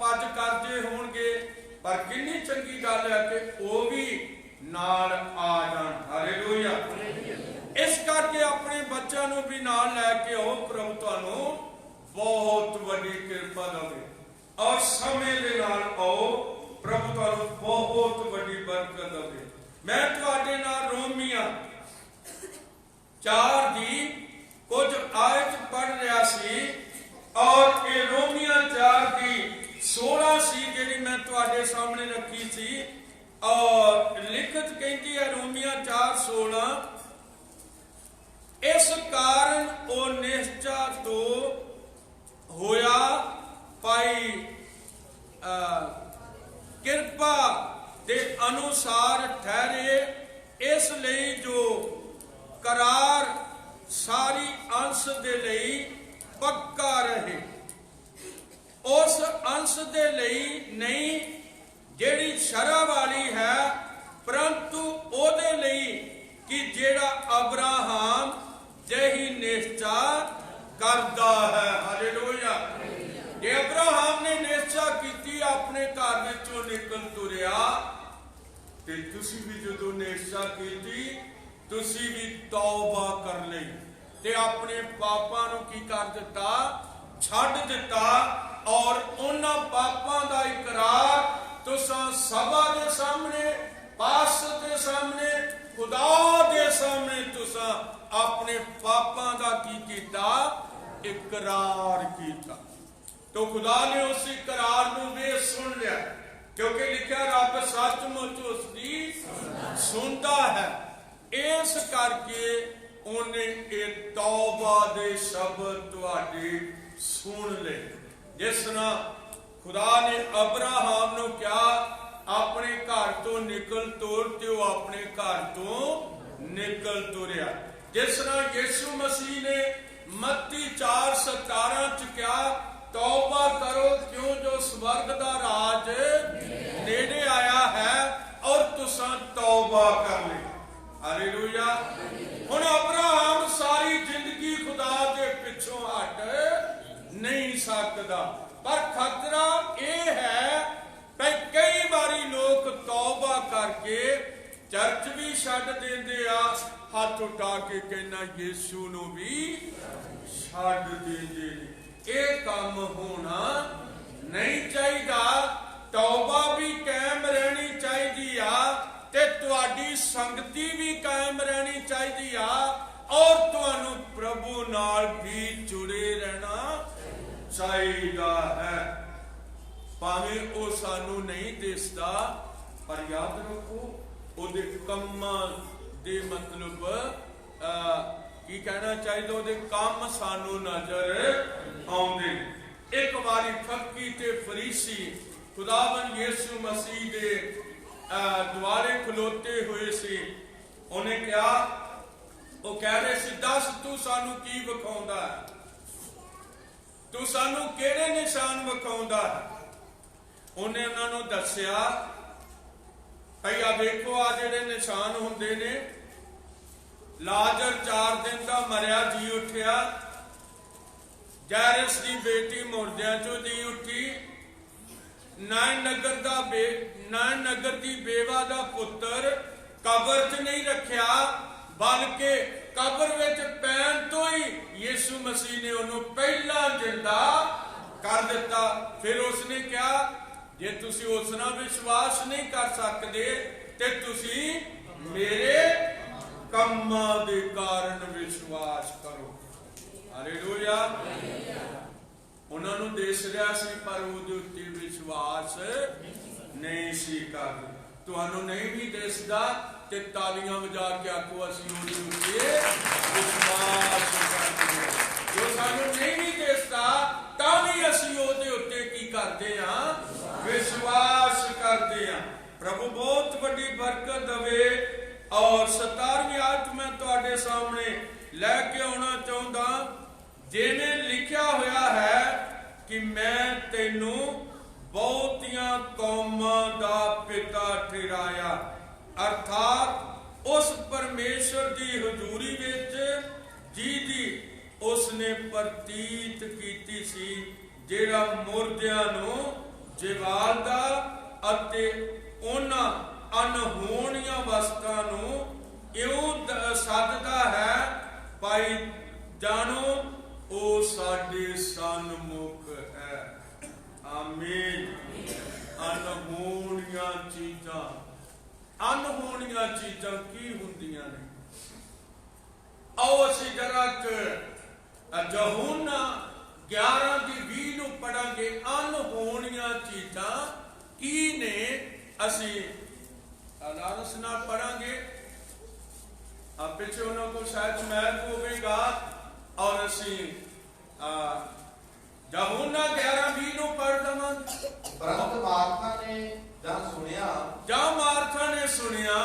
ਭੱਜ ਕਰਦੇ ਹੋਣਗੇ, ਪਰ ਕਿੰਨੀ ਚੰਗੀ ਗੱਲ ਹੈ ਕਿ ਉਹ ਵੀ ਨਾਲ ਆ ਜਾਣ। ਹਾਲੇਲੂਇਆ। ਇਸ ਕਰਕੇ ਆਪਣੇ ਬੱਚਿਆਂ ਨੂੰ ਵੀ ਨਾਲ ਲੈ ਕੇ ਆਓ। ਪ੍ਰਭੂ ਤੁਹਾਨੂੰ ਬਹੁਤ ਵੱਡੀ ਕਿਰਪਾ ਦੇਵੇ ਔਰ ਸਮੇਂ ਦੇ ਨਾਲ ਆਓ। ਪ੍ਰਭੂ ਤੁਹਾਨੂੰ ਬਹੁਤ ਵੱਡੀ ਬਰਕਤ ਦੇਵੇ। ਮੈਂ ਤੁਹਾਡੇ ਨਾਲ ਰੋਮੀਆਂ 4 ਦੀ ਕੁਝ ਆਇਤ ਪੜ੍ਹ ਰਿਹਾ ਸੀ ਔਰ ਇਹ ਰੋਮੀਆਂ 4 ਦੀ 16 ਸੀ ਜਿਹੜੀ ਮੈਂ ਤੁਹਾਡੇ ਸਾਹਮਣੇ ਰੱਖੀ ਸੀ। ਔਰ ਲਿਖਤ ਕਹਿੰਦੀ ਹੈ ਰੋਮੀਆਂ 4:16, ਇਸ ਕਾਰਨ ਉਹ ਨਿਸ਼ਚਾ ਤੋਂ ਹੋਇਆ ਭਾਈ ਕਿਰਪਾ ਦੇ ਅਨੁਸਾਰ ਠਹਿਰੇ, ਇਸ ਲਈ ਜੋ ਕਰਾਰ ਸਾਰੀ ਅੰਸ਼ ਦੇ ਲਈ ਪੱਕਾ ਰਹੇ, ਉਸ ਅੰਸ਼ ਦੇ ਲਈ ਨਹੀਂ ਜਿਹੜੀ ਸ਼ਰ੍ਹਾ ਵਾਲੀ ਹੈ, ਪਰੰਤੂ ਉਹਦੇ ਲਈ ਕਿ ਜਿਹੜਾ ਅਬਰਾਹਮ ਜਿਹੀ ਨਿਸ਼ਚਾ ਕਰਦਾ ਹੈ। ਹਾਲੇਲੂਇਆ। ਜੇ ਅਬਰਾਹਮ ਨੇ ਨਿਸ਼ਚਾ ਕੀਤੀ, ਆਪਣੇ ਘਰ ਵਿੱਚੋਂ ਨਿਕਲ ਤੁਰਿਆ, ਤੇ ਤੁਸੀਂ ਵੀ ਜਦੋਂ ਨਿਸ਼ਚਾ ਕੀਤੀ, ਤੁਸੀਂ ਵੀ ਤੌਬਾ ਕਰ ਲਈ ਤੇ ਆਪਣੇ ਪਾਪਾਂ ਨੂੰ ਕੀ ਕਰ ਦਿੱਤਾ? ਛੱਡ ਦਿੱਤਾ। ਔਰ ਉਹਨਾਂ ਪਾਪਾਂ ਦਾ ਇਕਰਾਰ ਤੁਸੀਂ ਸਭਾ ਦੇ ਸਾਹਮਣੇ, ਪਾਸਟਰ ਦੇ ਸਾਹਮਣੇ, ਖੁਦਾ ਦੇ ਸਾਹਮਣੇ ਤੁਸੀਂ ਆਪਣੇ ਪਾਪਾਂ ਦਾ ਕੀ ਕੀਤਾ? ਇਕਰਾਰ ਕੀਤਾ। तो खुदा ने उस इकरार को वे सुन लिया, क्योंकि लिखा रब सचमुच उसकी सुनता है। इस करके उन्हें एक तौबा दे शब्द तुहाडे सुन ले। जिस तरह खुदा ने अब्राहम नूं कहा अपने घर तो निकल तुर, ते वो अपने घर तो निकल तुरिया। जिस तरह यीशु मसीह ने मत्ती 4:17 च कहा तौबा करो क्यों जो स्वर्ग दा राज नेड़े आया है, और तुसा तौबा कर ले। हालेलुया। हुण अब्राहम सारी जिंदगी खुदा दे पिछों हट नहीं सकदा, पर खतरा यह है कि कई बारी लोग तौबा करके चर्च भी छड्ड देंदे आ, ਹੱਥ ਉਠਾ ਕੇ ਕਹਿਣਾ ਯੀਸ਼ੂ ਨੂੰ ਵੀ ਛੱਡ ਦਿੰਦੇ ਨੇ। ਇਹ ਕੰਮ ਹੋਣਾ ਨਹੀਂ ਚਾਹੀਦਾ। ਤੌਬਾ ਵੀ ਕਾਇਮ ਰਹਿਣੀ ਚਾਹੀਦੀ ਆ ਤੇ ਤੁਹਾਡੀ ਸੰਗਤੀ ਵੀ ਕਾਇਮ ਰਹਿਣੀ ਚਾਹੀਦੀ ਆ ਔਰ ਤੁਹਾਨੂੰ ਪ੍ਰਭੂ ਨਾਲ ਵੀ ਜੁੜੇ ਰਹਿਣਾ ਚਾਹੀਦਾ ਹੈ। ਭਾਵੇਂ ਉਹ ਸਾਨੂੰ ਨਹੀਂ ਦਿਸਦਾ ਪਰ ਯਾਦ ਰੱਖੋ ਉਹਦੇ ਕੰਮਾਂ ਦੇ ਮਤਲਬ ਕੀ ਕਹਿਣਾ ਚਾਹੀਦਾ, ਉਹਦੇ ਕੰਮ ਸਾਨੂੰ ਨਜ਼ਰ ਆਉਂਦੇ। ਇੱਕ ਵਾਰੀ ਫੱਕੀ ਤੇ ਫਰੀਸੀ ਖੁਦਾਵੰਦ ਯਿਸੂ ਮਸੀਹ ਦੇ ਦੁਆਰੇ ਖਲੋਤੇ ਹੋਏ ਸੀ। ਉਹਨੇ ਕਿਹਾ, ਉਹ ਕਹਿ ਰਹੇ ਸੀ, ਦੱਸ ਤੂੰ ਸਾਨੂੰ ਕੀ ਵਿਖਾਉਂਦਾ ਹੈ, ਤੂੰ ਸਾਨੂੰ ਕਿਹੜੇ ਨਿਸ਼ਾਨ ਵਿਖਾਉਂਦਾ ਹੈ। ਉਹਨੇ ਉਹਨਾਂ ਨੂੰ ਦੱਸਿਆ, ਭਈ ਆ ਵੇਖੋ ਆ ਜਿਹੜੇ ਨਿਸ਼ਾਨ ਹੁੰਦੇ ਨੇ, ਲਾਜ਼ਰ 4 ਦਿਨ ਦਾ ਮਰਿਆ ਜੀ ਉੱਠਿਆ, ਜਾਇਰਸ ਦੀ ਬੇਟੀ ਮੁਰਦਿਆਂ ਚੋਂ ਜੀ ਉੱਠੀ, ਨਾਇਨ ਨਗਰ ਦੀ ਬੇਵਾ ਦਾ ਪੁੱਤਰ ਕਬਰ 'ਚ ਨਹੀਂ ਰੱਖਿਆ ਬਲਕਿ ਕਬਰ ਵਿੱਚ ਪੈਣ ਤੋਂ ਹੀ ਯਿਸੂ ਮਸੀਹ ਨੇ ਉਹਨੂੰ ਪਹਿਲਾਂ ਜਿੰਦਾ ਕਰ ਦਿੱਤਾ। ਫਿਰ ਉਸਨੇ ਕਿਹਾ, ਜੇ ਤੁਸੀਂ ਉਸ ਨਾਲ ਵਿਸ਼ਵਾਸ ਨਹੀਂ ਕਰ ਸਕਦੇ ਤੇ ਤੁਸੀਂ ਮੇਰੇ ਕੰਮਾਂ ਦੇ ਕਾਰਨ ਵਿਸ਼ਵਾਸ ਕਰੋ। ਹਾਲੇਲੂਇਆ। ਉਹਨਾਂ ਨੂੰ ਦਿਸ ਰਿਹਾ ਸੀ ਪਰ ਉਹਦੇ ਉੱਤੇ ਵਿਸ਼ਵਾਸ ਨਹੀਂ ਸੀ ਕਰਦੇ। ਤੁਹਾਨੂੰ ਨਹੀਂ ਵੀ ਦਿਸਦਾ ਤੇ ਤਾਲੀਆਂ ਵਜਾ ਕੇ ਆਖੋ, ਅਸੀਂ ਉਹਦੇ ਉੱਤੇ ਵਿਸ਼ਵਾਸ ਕਰਦੇ ਹਾਂ। ਜੋ ਸਾਨੂੰ ਨਹੀਂ ਵੀ ਦਿਸਦਾ ਤਾਂ ਵੀ ਅਸੀਂ ਉਹਦੇ ਉੱਤੇ ਕੀ ਕਰਦੇ ਹਾਂ, ਵਿਸ਼ਵਾਸ ਕਰਦੇ ਹਾਂ। ਪ੍ਰਭੂ ਬਹੁਤ ਵੱਡੀ ਬਰਕਤ ਦੇਵੇ। ਔਰ 17ਵੀਂ ਆਇਤ ਮੈਂ ਤੁਹਾਡੇ ਸਾਹਮਣੇ ਲੈ ਕੇ ਆਉਣਾ ਚਾਹੁੰਦਾ, ਜਿਵੇਂ ਲਿਖਿਆ ਹੋਇਆ ਹੈ ਕਿ ਮੈਂ ਤੈਨੂੰ ਬਹੁਤੀਆਂ ਕੌਮਾਂ ਦਾ ਪਿਤਾ ਠਹਿਰਾਇਆ। ਅਰਥਾਤ ਉਸ ਪਰਮੇਸ਼ਰ ਦੀ ਹਜ਼ੂਰੀ ਵਿੱਚ ਜਿਹਦੀ ਉਸਨੇ ਪ੍ਰਤੀਤ ਕੀਤੀ ਸੀ, ਜਿਹੜਾ ਮੁਰਦਿਆਂ ਨੂੰ ਜਿਵਾਲਦਾ ਅਤੇ ਉਹਨਾਂ ਅਨਹੋਣੀਆਂ ਵਸਤਾਂ ਨੂੰ ਇਉਂ ਸੱਦਦਾ ਹੈ, ਭਾਈ ਜਾਣੋ ਉਹ ਸਾਡੇ ਸਨਮੁਖ ਹੈ। ਆਮੀਨ। ਅਨਹੋਣੀਆਂ ਚੀਜ਼ਾਂ, ਅਨਹੋਣੀਆਂ ਚੀਜ਼ਾਂ ਕੀ ਹੁੰਦੀਆਂ ਨੇ? ਆਓ ਅਸੀਂ ਜਰਾ ਯਹੋਨਾ 11:20 ਨੂੰ ਪੜਾਂਗੇ। ਅਨਹੋਣੀਆਂ ਚੀਜ਼ਾਂ ਕੀ ਨੇ? ਅਸੀਂ ਲਾਰਸ ਨਾਲ ਪੜਾਂਗੇ। ਪਿੱਛੇ ਉਹਨਾਂ ਕੋਲ ਸ਼ਾਇਦ ਮੈਪ ਹੋਵੇਗਾ ਔਰ ਅਸੀਂ ਯਹੋਨਾ 11:20 ਨੂੰ ਪੜ ਦਵਾਂਗੇ। ਪਰੰਤੂ ਮਾਰਥਾ ਨੇ ਸੁਣਿਆ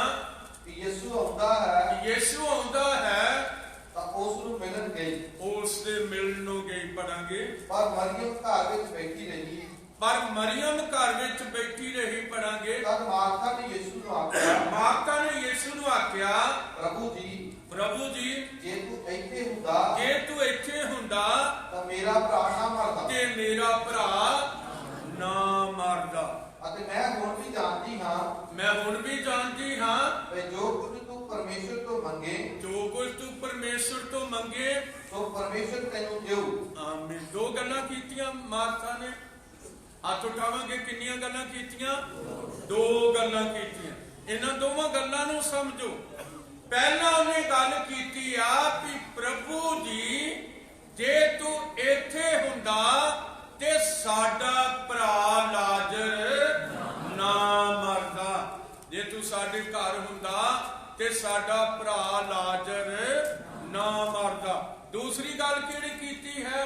ਕਿ ਯਿਸੂ ਆਉਂਦਾ ਹੈ ਤਾਂ ਉਸ ਨੂੰ ਮਿਲਣ ਗਈ। ਉਸ ਦੇ ਮਿਲਣ ਨੂੰ ਗਈ ਪੜਾਂਗੇ। ਪਰ ਮਰੀਮ ਘਰ ਵਿੱਚ ਬੈਠੀ ਰਹੀ ਪੜਾਂਗੇ। ਤਦ ਮਾਰਥਾ ਨੇ ਯਿਸੂ ਨੂੰ ਆਖਿਆ, ਪ੍ਰਭੂ ਜੀ ਜੇ ਤੂੰ ਇੱਥੇ ਹੁੰਦਾ ਤਾਂ ਮੇਰਾ ਭਰਾ ਨਾ ਮਰਦਾ। ਅਤੇ ਮੈਂ ਹੁਣ ਵੀ ਜਾਣਦੀ ਹਾਂ ਕਿ ਜੋ ਕੁਝ ਤੂੰ ਪਰਮੇਸ਼ਰ ਤੋਂ ਮੰਗੇ ਸੋ ਪਰਮੇਸ਼ਰ ਤੈਨੂੰ ਦੇਊ। ਆਮੀਨ। 2 ਗੱਲਾਂ ਕੀਤੀਆਂ ਮਾਰਥਾ ਨੇ। ਹੱਥ ਉਠਾਵਾਂਗੇ, ਕਿੰਨੀਆਂ ਗੱਲਾਂ ਕੀਤੀਆਂ? 2 ਗੱਲਾਂ ਕੀਤੀਆਂ। ਇਹਨਾਂ ਦੋਵਾਂ ਗੱਲਾਂ ਨੂੰ ਸਮਝੋ। ਪਹਿਲਾਂ ਉਹਨੇ ਗੱਲ ਕੀਤੀ ਆ ਕਿ ਪ੍ਰਭੂ ਜੀ ਜੇ ਤੂੰ ਇੱਥੇ ਹੁੰਦਾ ਤੇ ਸਾਡਾ ਭਰਾ ਲਾਜ਼ਰ ਨਾ ਮਰਦਾ। ਜੇ ਤੂੰ ਸਾਡੇ ਘਰ ਹੁੰਦਾ ਤੇ ਸਾਡਾ ਭਰਾ ਲਾਜ਼ਰ ਨਾ ਮਰਦਾ। ਦੂਸਰੀ ਗੱਲ ਕਿਹੜੀ ਕੀਤੀ ਹੈ?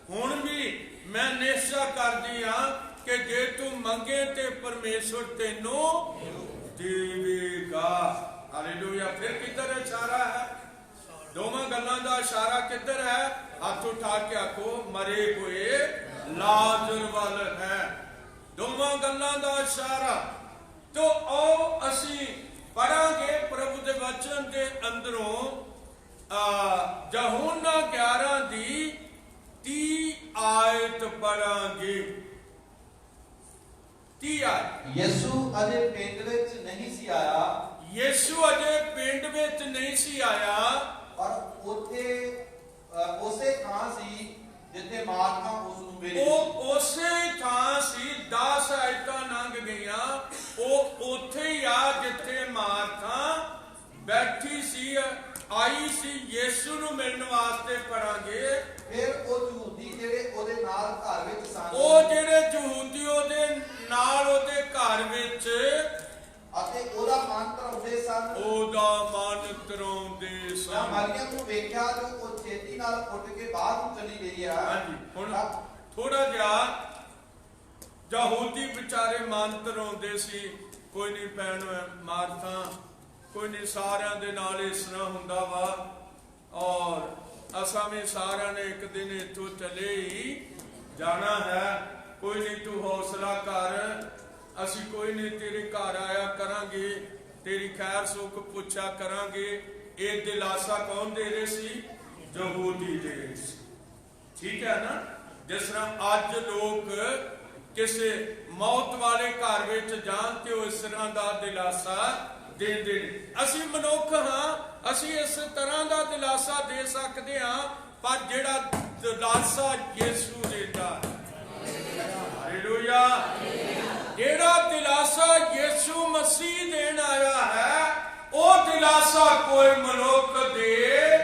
ਹੁਣ ਵੀ ਮੈਂ ਨਿਸ਼ਚਾ ਕਰਦੀ ਹਾਂ ਕਿ ਜੇ ਤੂੰ ਮੰਗੇ ਤੇ ਪਰਮੇਸ਼ਰ ਤੈਨੂੰ ਦੇਵੇਗਾ। ਹਾਲੇਲੂਇਆ। ਫਿਰ ਕਿੱਧਰ ਇਸ਼ਾਰਾ ਹੈ? ਦੋਵਾਂ ਗੱਲਾਂ ਦਾ ਇਸ਼ਾਰਾ ਕਿੱਧਰ ਹੈ? ਹੱਥ ਉਠਾ ਕੇ ਆਖੋ, ਮਰੇ ਹੋਏ ਲਾਜ਼ਰ ਵੱਲ ਹੈ। ਦੋਵਾਂ ਗੱਲਾਂ ਦਾ ਇਸ਼ਾਰਾ। ਤੋ ਆਓ ਅਸੀਂ ਪੜਾਂਗੇ ਪ੍ਰਭੂ ਦੇ ਵਚਨ ਦੇ ਅੰਦਰੋਂ ਯਹੋਨਾ 11:30 ਆਇਤ ਪੜਾਂਗੇ। 30 ਆਇਤ। ਯਿਸੂ ਅਜੇ ਪਿੰਡ ਵਿੱਚ ਨਹੀਂ ਸੀ ਸੀ ਆਇਆ, ਪਰ ਉੱਥੇ ਉਸੇ ਥਾਂ ਸੀ ਜਿੱਥੇ ਮਾਰਥਾ ਉਸ ਨੂੰ ਮਿਲੀ। ਉਹ ਉਸੇ ਥਾਂ ਸੀ। 10 ਆਇਤਾਂ ਲੰਘ ਗਈਆਂ, ਉਹ ਉੱਥੇ ਹੀ ਆ ਜਿੱਥੇ ਮਾਰਥਾ ਬੈਠੀ ਸੀ, ਆਈ ਸੀ ਯੀਸ਼ੂ ਨੂੰ ਮਿਲਣ ਵਾਸਤੇ। ਪੜਾਂਗੇ ਫਿਰ ਉਹ ਯਹੂਦੀ ਜਿਹੜੇ ਉਹਦੇ ਨਾਲ ਘਰ ਵਿੱਚ ਸਨ, ਉਹ ਜਿਹੜੇ ਯਹੂਦੀ ਉਹਦੇ ਨਾਲ ਉਹਦੇ ਘਰ ਵਿੱਚ ਅਤੇ ਉਹਦਾ ਮਨ ਧਰਾਉਂਦੇ ਸਨ, ਉਹਦਾ ਮਨ ਧਰਾਉਂਦੇ ਸਨ। ਮਰੀਅਮ ਨੂੰ ਵੇਖਿਆ ਜੋ ਉਹ ਛੇਤੀ ਨਾਲ ਉੱਠ ਕੇ ਬਾਹਰ ਨੂੰ ਚਲੀ ਗਈ ਆ। ਹਾਂਜੀ, ਹੁਣ ਥੋੜਾ ਜਿਹਾ ਯਹੂਦੀ ਵਿਚਾਰੇ ਮਨ ਧਰਾਉਂਦੇ ਸੀ। ਕੋਈ ਨਹੀਂ ਭੈਣ ਮਾਰਥਾ, ਕੋਈ ਨਹੀਂ, ਸਾਰਿਆਂ ਦੇ ਨਾਲ ਇਸ ਤਰ੍ਹਾਂ ਹੁੰਦਾ ਵਾ, ਔਰ ਅਸਾਂ ਵੀ ਸਾਰਿਆਂ ਨੇ ਇੱਕ ਦਿਨ ਇੱਥੋਂ ਚਲੇ ਹੀ ਜਾਣਾ ਹੈ। ਕੋਈ ਨਹੀਂ, ਤੂੰ ਹੌਸਲਾ ਕਰ, ਅਸੀਂ ਕੋਈ ਨਹੀਂ ਤੇਰੇ ਘਰ ਆਇਆ ਕਰਾਂਗੇ, ਤੇਰੀ ਖੈਰ ਸੁੱਖ ਪੁੱਛਿਆ ਕਰਾਂਗੇ। ਇਹ ਦਿਲਾਸਾ ਕੌਣ ਦੇ ਰਹੇ ਸੀ? ਯਹੂਦੀ ਦੇ ਰਹੇ ਸੀ। ਠੀਕ ਹੈ ਨਾ? ਜਿਸ ਤਰ੍ਹਾਂ ਅੱਜ ਲੋਕ ਕਿਸੇ ਮੌਤ ਵਾਲੇ ਘਰ ਵਿੱਚ ਜਾਣ ਤੇ ਉਹ ਇਸ ਤਰ੍ਹਾਂ ਦਾ ਦਿਲਾਸਾ ਦਿੰਦੇ ਨੇ। ਅਸੀਂ ਮਨੁੱਖ ਹਾਂ, ਅਸੀਂ ਇਸ ਤਰ੍ਹਾਂ ਦਾ ਦਿਲਾਸਾ ਦੇ ਸਕਦੇ ਹਾਂ, ਪਰ ਜਿਹੜਾ ਦਿਲਾਸਾ ਯਿਸੂ ਦਿੰਦਾ, ਹਾਲੇਲੂਇਆ, ਜਿਹੜਾ ਦਿਲਾਸਾ ਯਿਸੂ ਮਸੀਹ ਦੇਣ ਆਇਆ ਹੈ, ਉਹ ਦਿਲਾਸਾ ਕੋਈ ਮਨੁੱਖ ਦੇ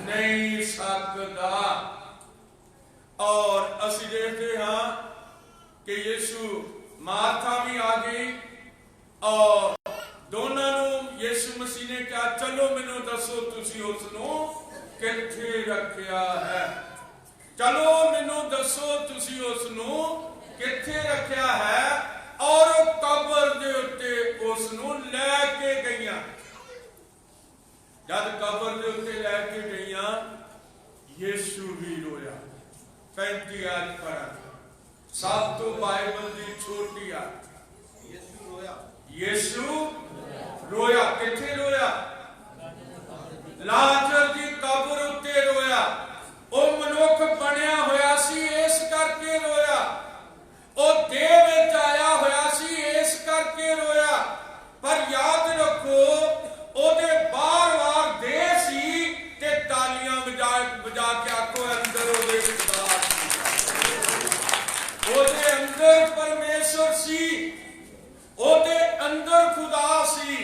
ਨਹੀਂ ਸਕਦਾ। ਔਰ ਅਸੀਂ ਦੇਖਦੇ ਹਾਂ ਕਿ ਯਿਸੂ ਮਾਰਥਾ ਵੀ ਆ ਗਈ, ਔਰ ਦੋਨਾਂ ਨੂੰ ਯਿਸੂ ਮਸੀਹ ਨੇ ਕਿਹਾ, ਚਲੋ ਮੈਨੂੰ ਦੱਸੋ ਤੁਸੀਂ ਉਸ ਨੂੰ ਕਿੱਥੇ ਰੱਖਿਆ ਹੈ। ਚਲੋ ਮੈਨੂੰ ਦੱਸੋ ਤੁਸੀਂ ਉਸ ਨੂੰ ਕਿੱਥੇ ਰੱਖਿਆ ਹੈ। ਔਰ ਉਹ ਕਬਰ ਦੇ ਉੱਤੇ ਉਸ ਨੂੰ ਲੈ ਕੇ ਗਈਆਂ। ਜਦ ਕਬਰ ਦੇ ਉੱਤੇ ਲੈ ਕੇ ਗਈਆਂ, ਯਿਸੂ ਵੀ ਰੋਇਆ। 35 ਆਇਤ ਪੜ੍ਹਾਂਗੇ, ਸਭ ਤੋਂ ਬਾਈਬਲ ਦੀ ਛੋਟੀ ਆ। ਯਿਸੂ ਰੋਇਆ। ਯਿਸੂ ਰੋਇਆ। ਕਿੱਥੇ ਰੋਇਆ? ਲਾਜ਼ਰ ਦੀ ਕਬਰ ਉੱਤੇ ਰੋਇਆ। ਉਹ ਮਨੁੱਖ ਬਣਿਆ ਹੋਇਆ ਸੀ, ਇਸ ਕਰਕੇ ਰੋਇਆ। ਉਹ ਦੇਹ ਵਿੱਚ ਆਇਆ ਹੋਇਆ ਸੀ, ਇਸ ਕਰਕੇ ਰੋਇਆ। ਪਰ ਯਾਦ ਰੱਖੋ, ਉਹਦੇ ਬਾਰ-ਬਾਰ ਦੇਹ ਸੀ ਤੇ ਤਾਲੀਆਂ ਵਜਾ ਕੇ ਆਖੋ, ਅੰਦਰ ਉਹਦੇ ਖੁਦਾ ਸੀ। ਉਹਦੇ ਅੰਦਰ ਪਰਮੇਸ਼ਰ ਸੀ, ਉਹਦੇ ਅੰਦਰ ਖੁਦਾ ਸੀ।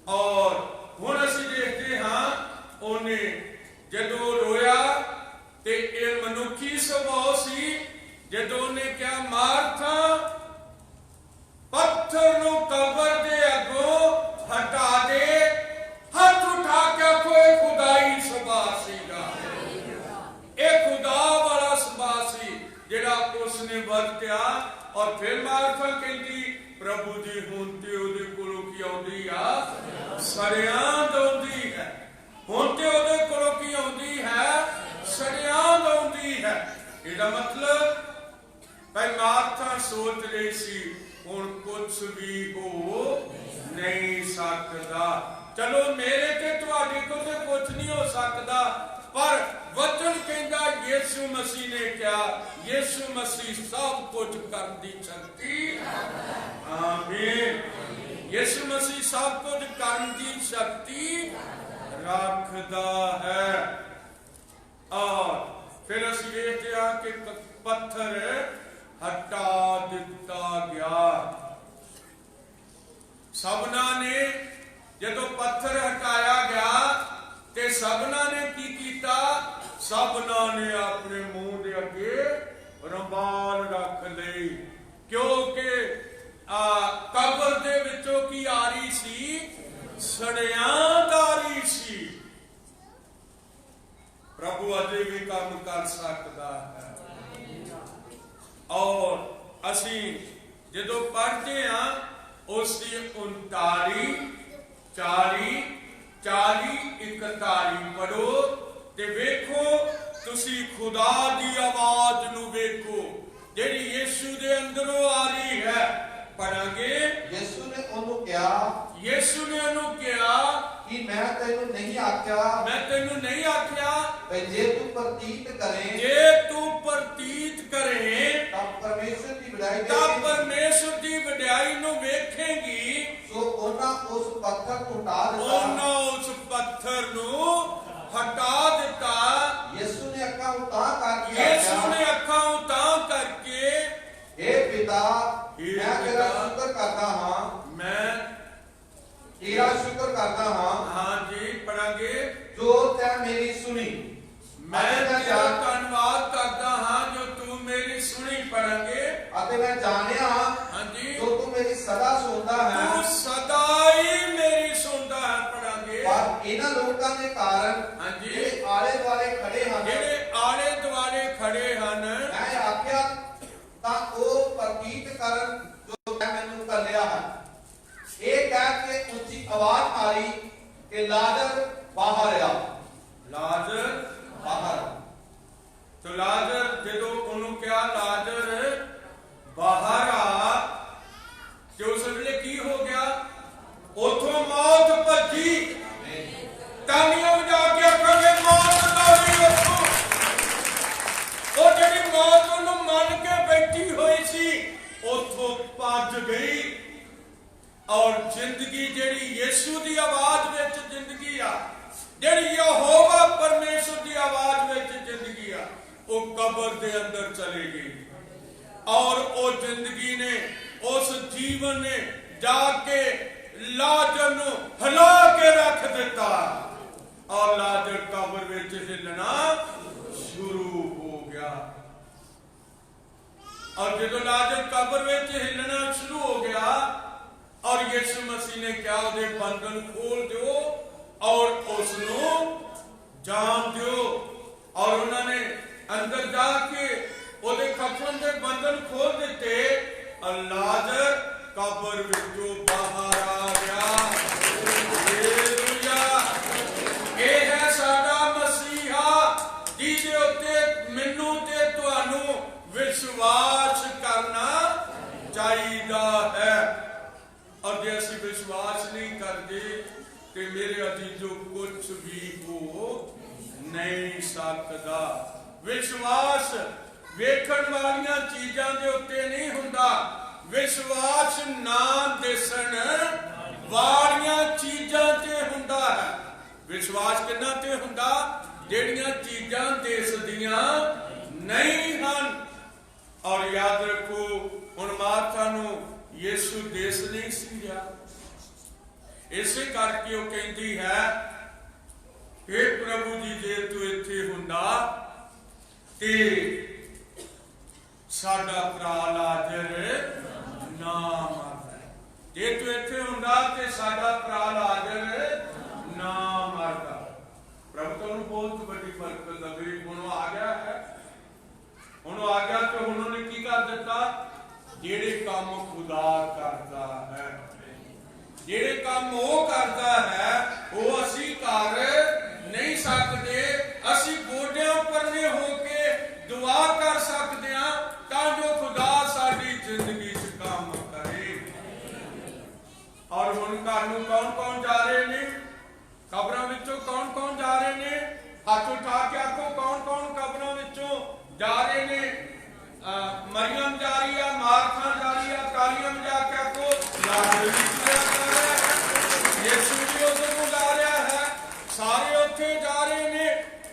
ਔਰ ਹੁਣ ਅਸੀਂ ਦੇਖਦੇ ਹਾਂ, ਉਹਨੇ ਜਦੋਂ ਰੋਇਆ ਤੇ ਇਹ ਮਨੁੱਖੀ ਸੁਭਾਅ ਸੀ। ਜਦੋਂ ਉਹਨੇ ਕਿਹਾ, ਮਾਰਥਾ, ਪੱਥਰ ਨੂੰ ਕਬਰ ਦੇ ਅੱਗੋਂ ਹਟਾ ਦੇ, ਹੱਥ ਉਠਾ ਕੇ ਆਖੋ, ਇਹ ਖੁਦਾਈ ਸੁਭਾਅ ਸੀਗਾ। ਇਹ ਖੁਦਾ ਵਾਲਾ ਸੁਭਾਅ ਸੀ ਜਿਹੜਾ ਉਸਨੇ ਵਰਤਿਆ। ਔਰ ਫਿਰ ਮਾਰਥਾ ਕਹਿੰਦੀ, ਪ੍ਰਭੂ ਜੀ, ਹੁਣ ਤੇ ਉਹਦੇ ਕੋਲੋਂ ਕੀ ਆਉਂਦੀ ਆ? ਸੜਿਆਂਦ ਆਉਂਦੀ ਹੈ। ਹੁਣ ਤੇ ਉਹਦੇ ਕੋਲੋਂ ਕੀ ਆਉਂਦੀ ਹੈ? ਸੜਿਆਂਦ ਆਉਂਦੀ ਹੈ। ਇਹਦਾ ਮਤਲਬ ਭਾਈ ਮਾਰਥਾ ਸੋਚ ਰਹੀ ਸੀ, ਹੁਣ ਕੁਝ ਵੀ ਹੋ ਨਹੀਂ ਸਕਦਾ। ਚਲੋ ਮੇਰੇ ਤੇ ਤੁਹਾਡੇ ਕੋਲ ਤੇ ਕੁਝ ਨਹੀਂ ਹੋ ਸਕਦਾ, ਪਰ ਵਚਨ ਕਹਿੰਦਾ, ਯਿਸੂ ਮਸੀਹ ਨੇ ਕਿਹਾ, ਯਿਸੂ ਮਸੀਹ ਸਭ ਕੁਝ ਕਰਨ ਦੀ ਸ਼ਕਤੀ, ਆਮੀਨ, ਯਿਸੂ ਮਸੀਹ ਸਭ ਕੁਝ ਕਰਨ ਦੀ ਸ਼ਕਤੀ ਰੱਖਦਾ ਹੈ। ਔਰ ਫਿਰ ਅਸੀਂ ਦੇਖਦੇ ਹਾਂ ਕਿ ਪੱਥਰ ਹਟਾ ਦਿੱਤਾ ਗਿਆ। ਸਭਨਾਂ ਨੇ ਜਦੋਂ ਪੱਥਰ ਹਟਾਇਆ ਗਿਆ ਤੇ ਸਭਨਾਂ ਨੇ ਕੀ ਕੀਤਾ? ਸਭਨਾਂ ਨੇ ਆਪਣੇ ਮੂੰਹ ਦੇ ਅੱਗੇ ਰੁਮਾਲ ਰੱਖ ਲਈ, ਕਿਉਂਕਿ ਕਬਰ ਦੇ ਵਿੱਚੋਂ ਕੀ ਆ ਰਹੀ ਸੀ? ਸੜਿਆਂਦ ਆ ਰਹੀ ਸੀ। ਪ੍ਰਭੂ ਅਜੇ ਵੀ ਕੰਮ ਕਰ ਸਕਦਾ ਹੈ। ਔਰ ਅਸੀਂ ਜਦੋਂ ਪੜ੍ਹਦੇ ਹਾਂ, ਉਸ ਦੀ 39, 40, 41 ਪੜੋ ਤੇ ਵੇਖੋ, ਤੁਸੀਂ ਖੁਦਾ ਦੀ ਆਵਾਜ਼ ਨੂੰ ਵੇਖੋ ਜਿਹੜੀ ਯਿਸੂ ਦੇ ਅੰਦਰੋਂ ਆ ਰਹੀ ਹੈ। ਪੜਾਂਗੇ, ਯਿਸੂ ਨੇ ਉਹਨੂੰ ਕਿਹਾ, ਯਿਸੂ ਨੇ ਉਹਨੂੰ ਕਿਹਾ ਕਿ ਮੈਂ ਤੈਨੂੰ ਨਹੀਂ ਆਖਿਆ, ਮੈਂ ਤੈਨੂੰ ਨਹੀਂ ਆਖਿਆ ਕਿ ਜੇ ਤੂੰ ਪ੍ਰਤੀਤ ਕਰੇ, ਜੇ ਤੂੰ ਪ੍ਰਤੀਤ ਕਰੇ ਤਾਂ ਪਰਮੇਸ਼ਰ ਦੀ ਵਡਿਆਈ ਤਾਂ ਪਰਮੇਸ਼ਰ ਦੀ ਵਡਿਆਈ ਨੂੰ ਵੇਖੇਂਗੀ। ਸੋ ਉਹਨਾਂ ਉਸ ਪੱਥਰ ਨੂੰ ਹਟਾ ਦਿੱਤਾ। ਉਹਨਾਂ ਉਸ ਪੱਥਰ ਨੂੰ ਹਟਾ ਦਿੱਤਾ। ਯਿਸੂ ਨੇ ਅੱਖਾਂ ਉਤਾਂ ਕਰਕੇ ਯਿਸੂ ਨੇ ਅੱਖਾਂ ਉਤਾਂ ਕਰਕੇ, हे ਪਿਤਾ, हे ਮੈਂ ਤੇਰਾ ਪਿਤਾ, ਸ਼ੁਕਰ ਕਰਦਾ ਹਾਂ, ਮੈਂ ਤੇਰਾ ਸ਼ੁਕਰ ਕਰਦਾ ਹਾਂ, ਹਾਂ ਜੀ ਪੜਾਂਗੇ, ਜੋ ਤੈਂ ਮੇਰੀ ਸੁਣੀ। ਮੈਂ ਤੇਰਾ ਧੰਨਵਾਦ ਕਰਦਾ ਹਾਂ ਜੋ ਤੂੰ ਮੇਰੀ ਸੁਣੀ। ਪੜਾਂਗੇ, ਅਤੇ ਮੈਂ ਜਾਣਿਆ ਹਾਂਜੀ, ਜੋ ਤੂੰ ਮੇਰੀ ਸਦਾ ਸੁਣਦਾ ਹੈ। ਤੂੰ ਸਦਾ ਹੀ ਮੇਰੀ ਸੁਣਦਾ ਹੈ। ਪੜਾਂਗੇ, ਪਰ ਇਹਨਾਂ ਲੋਕਾਂ ਦੇ ਕਾਰਨ ਹਾਂਜੀ, ਜਿਹੜੇ ਆਲੇ ਦੁਆਲੇ ਖੜੇ ਹਨ, ਜਿਹੜੇ ਆਲੇ ਦੁਆਲੇ ਖੜੇ ਹਨ, ਮੈਂ ਆਖਿਆ ਤਾਂ ਉਹ ਪ੍ਰਤੀਤ ਕਰਨ ਜੋ ਤੈਂ ਮੈਨੂੰ ਘੱਲਿਆ ਹੈ। ਇਹ ਕਹਿ ਕੇ ਉੱਚੀ ਆਵਾਜ਼ ਮਾਰੀ ਕਿ ਲਾਜ਼ਰ ਬਾਹਰ ਆ। ਲਾਜ਼ਰ ਬਾਹਰ। तो लाजर जो ਉਹਨੂੰ ਕਿਹਾ ਲਾਜ਼ਰ ਬਾਹਰ ਆ, ਤੇ ਉਸ ਵੇਲੇ ਕੀ ਹੋ ਗਿਆ? ਉਥੋਂ ਮੌਤ ਭੱਜੀ। ਤਾਲੀਆਂ ਵਜਾ ਕੇ ਆਖਾਂਗੇ ਮੌਤ ਦੌੜੀ ਉੱਥੋਂ। ਉਹ ਜਿਹੜੀ ਮੌਤ ਉਹਨੂੰ ਮੰਨ ਕੇ ਬੈਠੀ ਹੋਈ ਸੀ ਉਥੋਂ ਭੱਜ ਗਈ। ਔਰ ਜ਼ਿੰਦਗੀ ਜਿਹੜੀ ਯਿਸੂ ਦੀ ਆਵਾਜ਼ ਵਿੱਚ ਜ਼ਿੰਦਗੀ ਆ, ਜਿਹੜੀ ਯਹੋਵਾ ਪਰਮੇਸ਼ਰ ਦੀ ਆਵਾਜ਼ ਵਿੱਚ ਜ਼ਿੰਦਗੀ ਆ, ਉਹ ਕਬਰ ਦੇ ਅੰਦਰ ਚਲੀ ਗਈ। ਔਰ ਉਹ ਜ਼ਿੰਦਗੀ ਨੇ, ਉਸ ਜੀਵਨ ਨੇ ਜਾ ਕੇ ਲਾਜ਼ਰ ਨੂੰ ਹਿਲਾ ਕੇ ਰੱਖ ਦਿੱਤਾ। ਔਰ ਲਾਜ਼ਰ ਕਬਰ ਵਿੱਚ ਹਿਲਣਾ ਸ਼ੁਰੂ ਹੋ ਗਿਆ। ਔਰ ਜਦੋਂ ਲਾਜ਼ਰ ਕਬਰ ਵਿੱਚ ਹਿਲਣਾ ਸ਼ੁਰੂ ਹੋ ਗਿਆ, ਔਰ ਯਿਸੂ ਮਸੀਹ ਨੇ ਕਿਹਾ ਉਹਦੇ ਬੰਧਨ ਖੋਲ ਦਿਓ ਔਰ ਉਸ ਨੂੰ ਜਾਣ ਦਿਓ। ਔਰ ਉਹਨਾਂ ਨੇ ਅੰਦਰ ਜਾ ਕੇ ਉਹਦੇ ਕਫਨ ਦੇ ਬੰਧਨ ਖੋਲ ਦਿੱਤੇ। ਲਾਜ਼ਰ ਕਬਰ ਵਿੱਚੋਂ ਬਾਹਰ ਆ ਗਿਆ। ਹਾਲੇਲੂਇਆ। ਇਹ ਹੈ ਸਾਡਾ ਮਸੀਹਾ ਜਿਹਦੇ ਉੱਤੇ ਮੈਨੂੰ ਤੇ ਤੁਹਾਨੂੰ ਵਿਸ਼ਵਾਸ ਕਰਨਾ ਚਾਹੀਦਾ ਹੈ। ਔਰ ਜੇ ਅਸੀਂ ਵਿਸ਼ਵਾਸ ਨਹੀਂ ਕਰਦੇ ਤੇ ਮੇਰੇ ਅਜ਼ੀਜ਼ੋ ਕੁਝ ਵੀ ਹੋ ਨਹੀਂ ਸਕਦਾ। ਵਿਸ਼ਵਾਸ ਵੇਖਣ ਵਾਲੀਆਂ ਚੀਜ਼ਾਂ ਦੇ ਉੱਤੇ ਨਹੀਂ ਹੁੰਦਾ, ਵਿਸ਼ਵਾਸ ਨਾ ਦਿਸਣ ਵਾਲੀਆਂ ਚੀਜ਼ਾਂ ਤੇ ਹੁੰਦਾ ਹੈ। ਵਿਸ਼ਵਾਸ ਕਿੰਨਾ ਤੇ ਹੁੰਦਾ? ਜਿਹੜੀਆਂ ਚੀਜ਼ਾਂ ਦਿਸਦੀਆਂ ਨਹੀਂ ਹਨ। ਔਰ ਯਾਦ ਰੱਖੋ, ਹੁਣ ਮਾਰਥਾ ਨੂੰ ਯਿਸੂ ਦਿਸ ਨਹੀਂ ਸੀ ਰਿਹਾ, ਇਸੇ ਕਰਕੇ ਉਹ ਕਹਿੰਦੀ ਹੈ, हे ਪ੍ਰਭੂ ਜੀ, ਜੇ ਤੂੰ ਇੱਥੇ ਹੁੰਦਾ ਤੇ ਸਾਡਾ ਭਰਾ ਲਾਜ਼ਰ ਨਾ ਮਰਦਾ। ਜੇ ਤੂੰ ਇੱਥੇ ਹੁੰਦਾ ਤੇ ਸਾਡਾ ਭਰਾ ਲਾਜ਼ਰ ਨਾ ਮਰਦਾ। ਪ੍ਰਭੂ ਤੁਹਾਨੂੰ ਬਹੁਤ ਵੱਡੀ ਬਰਕਤ ਦੇਵੇ। ਹੁਣ ਆ ਗਿਆ ਹੈ, ਹੁਣ ਆ ਗਿਆ ਤੇ ਹੁਣ ਉਹਨੇ ਕੀ ਕਰ ਦਿੱਤਾ? ਜਿਹੜੇ ਕੰਮ ਖੁਦਾ ਕਰਦਾ ਹੈ, ਜਿਹੜੇ ਕੰਮ ਉਹ ਕਰਦਾ ਹੈ, ਉਹ ਅਸੀਂ ਕਰ ਨਹੀਂ ਸਕਦੇ। ਅਸੀਂ ਗੋਡਿਆਂ ਪਰਨੇ ਹੋ ਕੇ ਦੁਆ ਕਰ ਸਕਦੇ ਹਾਂ ਤਾਂ ਜੋ ਖੁਦਾ ਸਾਡੀ ਜ਼ਿੰਦਗੀ 'ਚ ਕੰਮ ਕਰੇ। ਔਰ ਹੁਣ ਘਰ ਨੂੰ ਕੌਣ ਕੌਣ ਜਾ ਰਹੇ ਨੇ? ਕਬਰਾਂ ਵਿੱਚੋਂ ਕੌਣ ਕੌਣ ਜਾ ਰਹੇ ਨੇ? ਹੱਥ ਉਠਾ ਕੇ ਆਖੋ, ਕੌਣ ਕੌਣ ਕਬਰਾਂ ਵਿੱਚੋਂ ਜਾ ਰਹੇ ਨੇ? ਮਰੀਅਮ ਜਾ ਰਹੀ ਆ, ਮਾਰਥਾ ਜਾ ਰਹੀ ਆ, ਤਾਲੀਆਂ ਵਜਾ ਕੇ ਆਖੋ ਲਾਜ਼ਰ ਵੀ ਤੁਰਿਆ ਜਾ ਰਿਹਾ ਹੈ, ਯਿਸੂ ਵੀ ਉਧਰ ਨੂੰ ਜਾ ਰਿਹਾ ਹੈ, ਸਾਰੇ ਉੱਥੇ ਜਾ ਰਹੇ ਨੇ।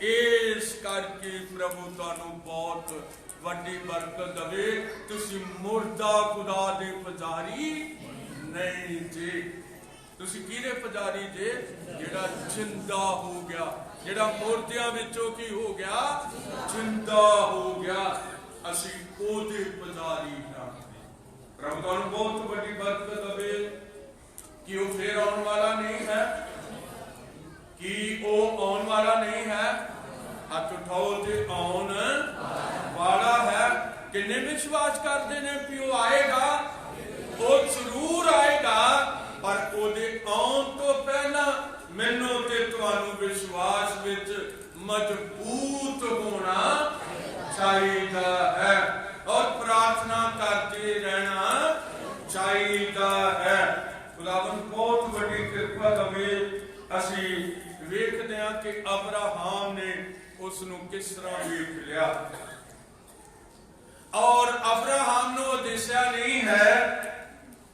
ਇਸ ਕਰਕੇ ਪ੍ਰਭੂ ਤੁਹਾਨੂੰ ਬਹੁਤ ਵੱਡੀ ਬਰਕਤ ਦੇਵੇ। ਤੁਸੀਂ ਮੁਰਦਾ ਖੁਦਾ ਦੇ ਪੁਜਾਰੀ ਨਹੀਂ ਜੇ, ਤੁਸੀਂ ਕਿਹਦੇ ਪੁਜਾਰੀ ਜੇ? ਜਿਹੜਾ ਜਿੰਦਾ ਹੋ ਗਿਆ, ਜਿਹੜਾ ਮੁਰਦਿਆਂ ਵਿੱਚੋਂ ਕੀ ਹੋ ਗਿਆ? ਜਿੰਦਾ ਹੋ ਗਿਆ। ਅਸੀਂ ਉਹਦੇ ਪੁਜਾਰੀ ਹਾਂ। ਪ੍ਰਭੂ ਤੁਹਾਨੂੰ ਬਹੁਤ ਵੱਡੀ ਬਰਕਤ ਦੇਵੇ ਕਿ ਉਹ ਫੇਰ ਆਉਣ ਵਾਲਾ ਨਹੀਂ ਹੈ, ਕਿ ਉਹ ਆਉਣ ਵਾਲਾ ਨਹੀਂ ਹੈ। ਹੱਥ ਉਠਾਓ ਤੇ ਆਉਣ ਵਾਲਾ ਹੈ। ਕਿੰਨੇ ਵਿਸ਼ਵਾਸ ਕਰਦੇ ਨੇ ਕਿ ਉਹ ਆਏਗਾ? ਉਹ ਜ਼ਰੂਰ ਆਏਗਾ, ਪਰ ਉਹਦੇ ਆਉਣ ਤੋਂ ਪਹਿਲਾਂ ਮੈਨੂੰ ਤੇ ਤੁਹਾਨੂੰ ਵਿਸ਼ਵਾਸ ਵਿੱਚ ਮਜ਼ਬੂਤ ਹੋਣਾ ਚਾਹੀਦਾ ਹੈ ਔਰ ਪ੍ਰਾਰਥਨਾ ਕਰਦੇ ਰਹਿਣਾ ਚਾਹੀਦਾ ਹੈ। ਖੁਦਾਵੰਦ ਬਹੁਤ ਵੱਡੀ ਕਿਰਪਾ ਦੇਵੇ। ਅਸੀਂ ਵੇਖਦੇ ਹਾਂ ਕਿ ਅਬਰਾਹਾਮ ਨੇ ਉਸ ਨੂੰ ਕਿਸ ਤਰ੍ਹਾਂ ਵੇਖ ਲਿਆ, ਔਰ ਅਬਰਾਹਾਮ ਨੂੰ ਦਿਸਿਆ ਨਹੀਂ ਹੈ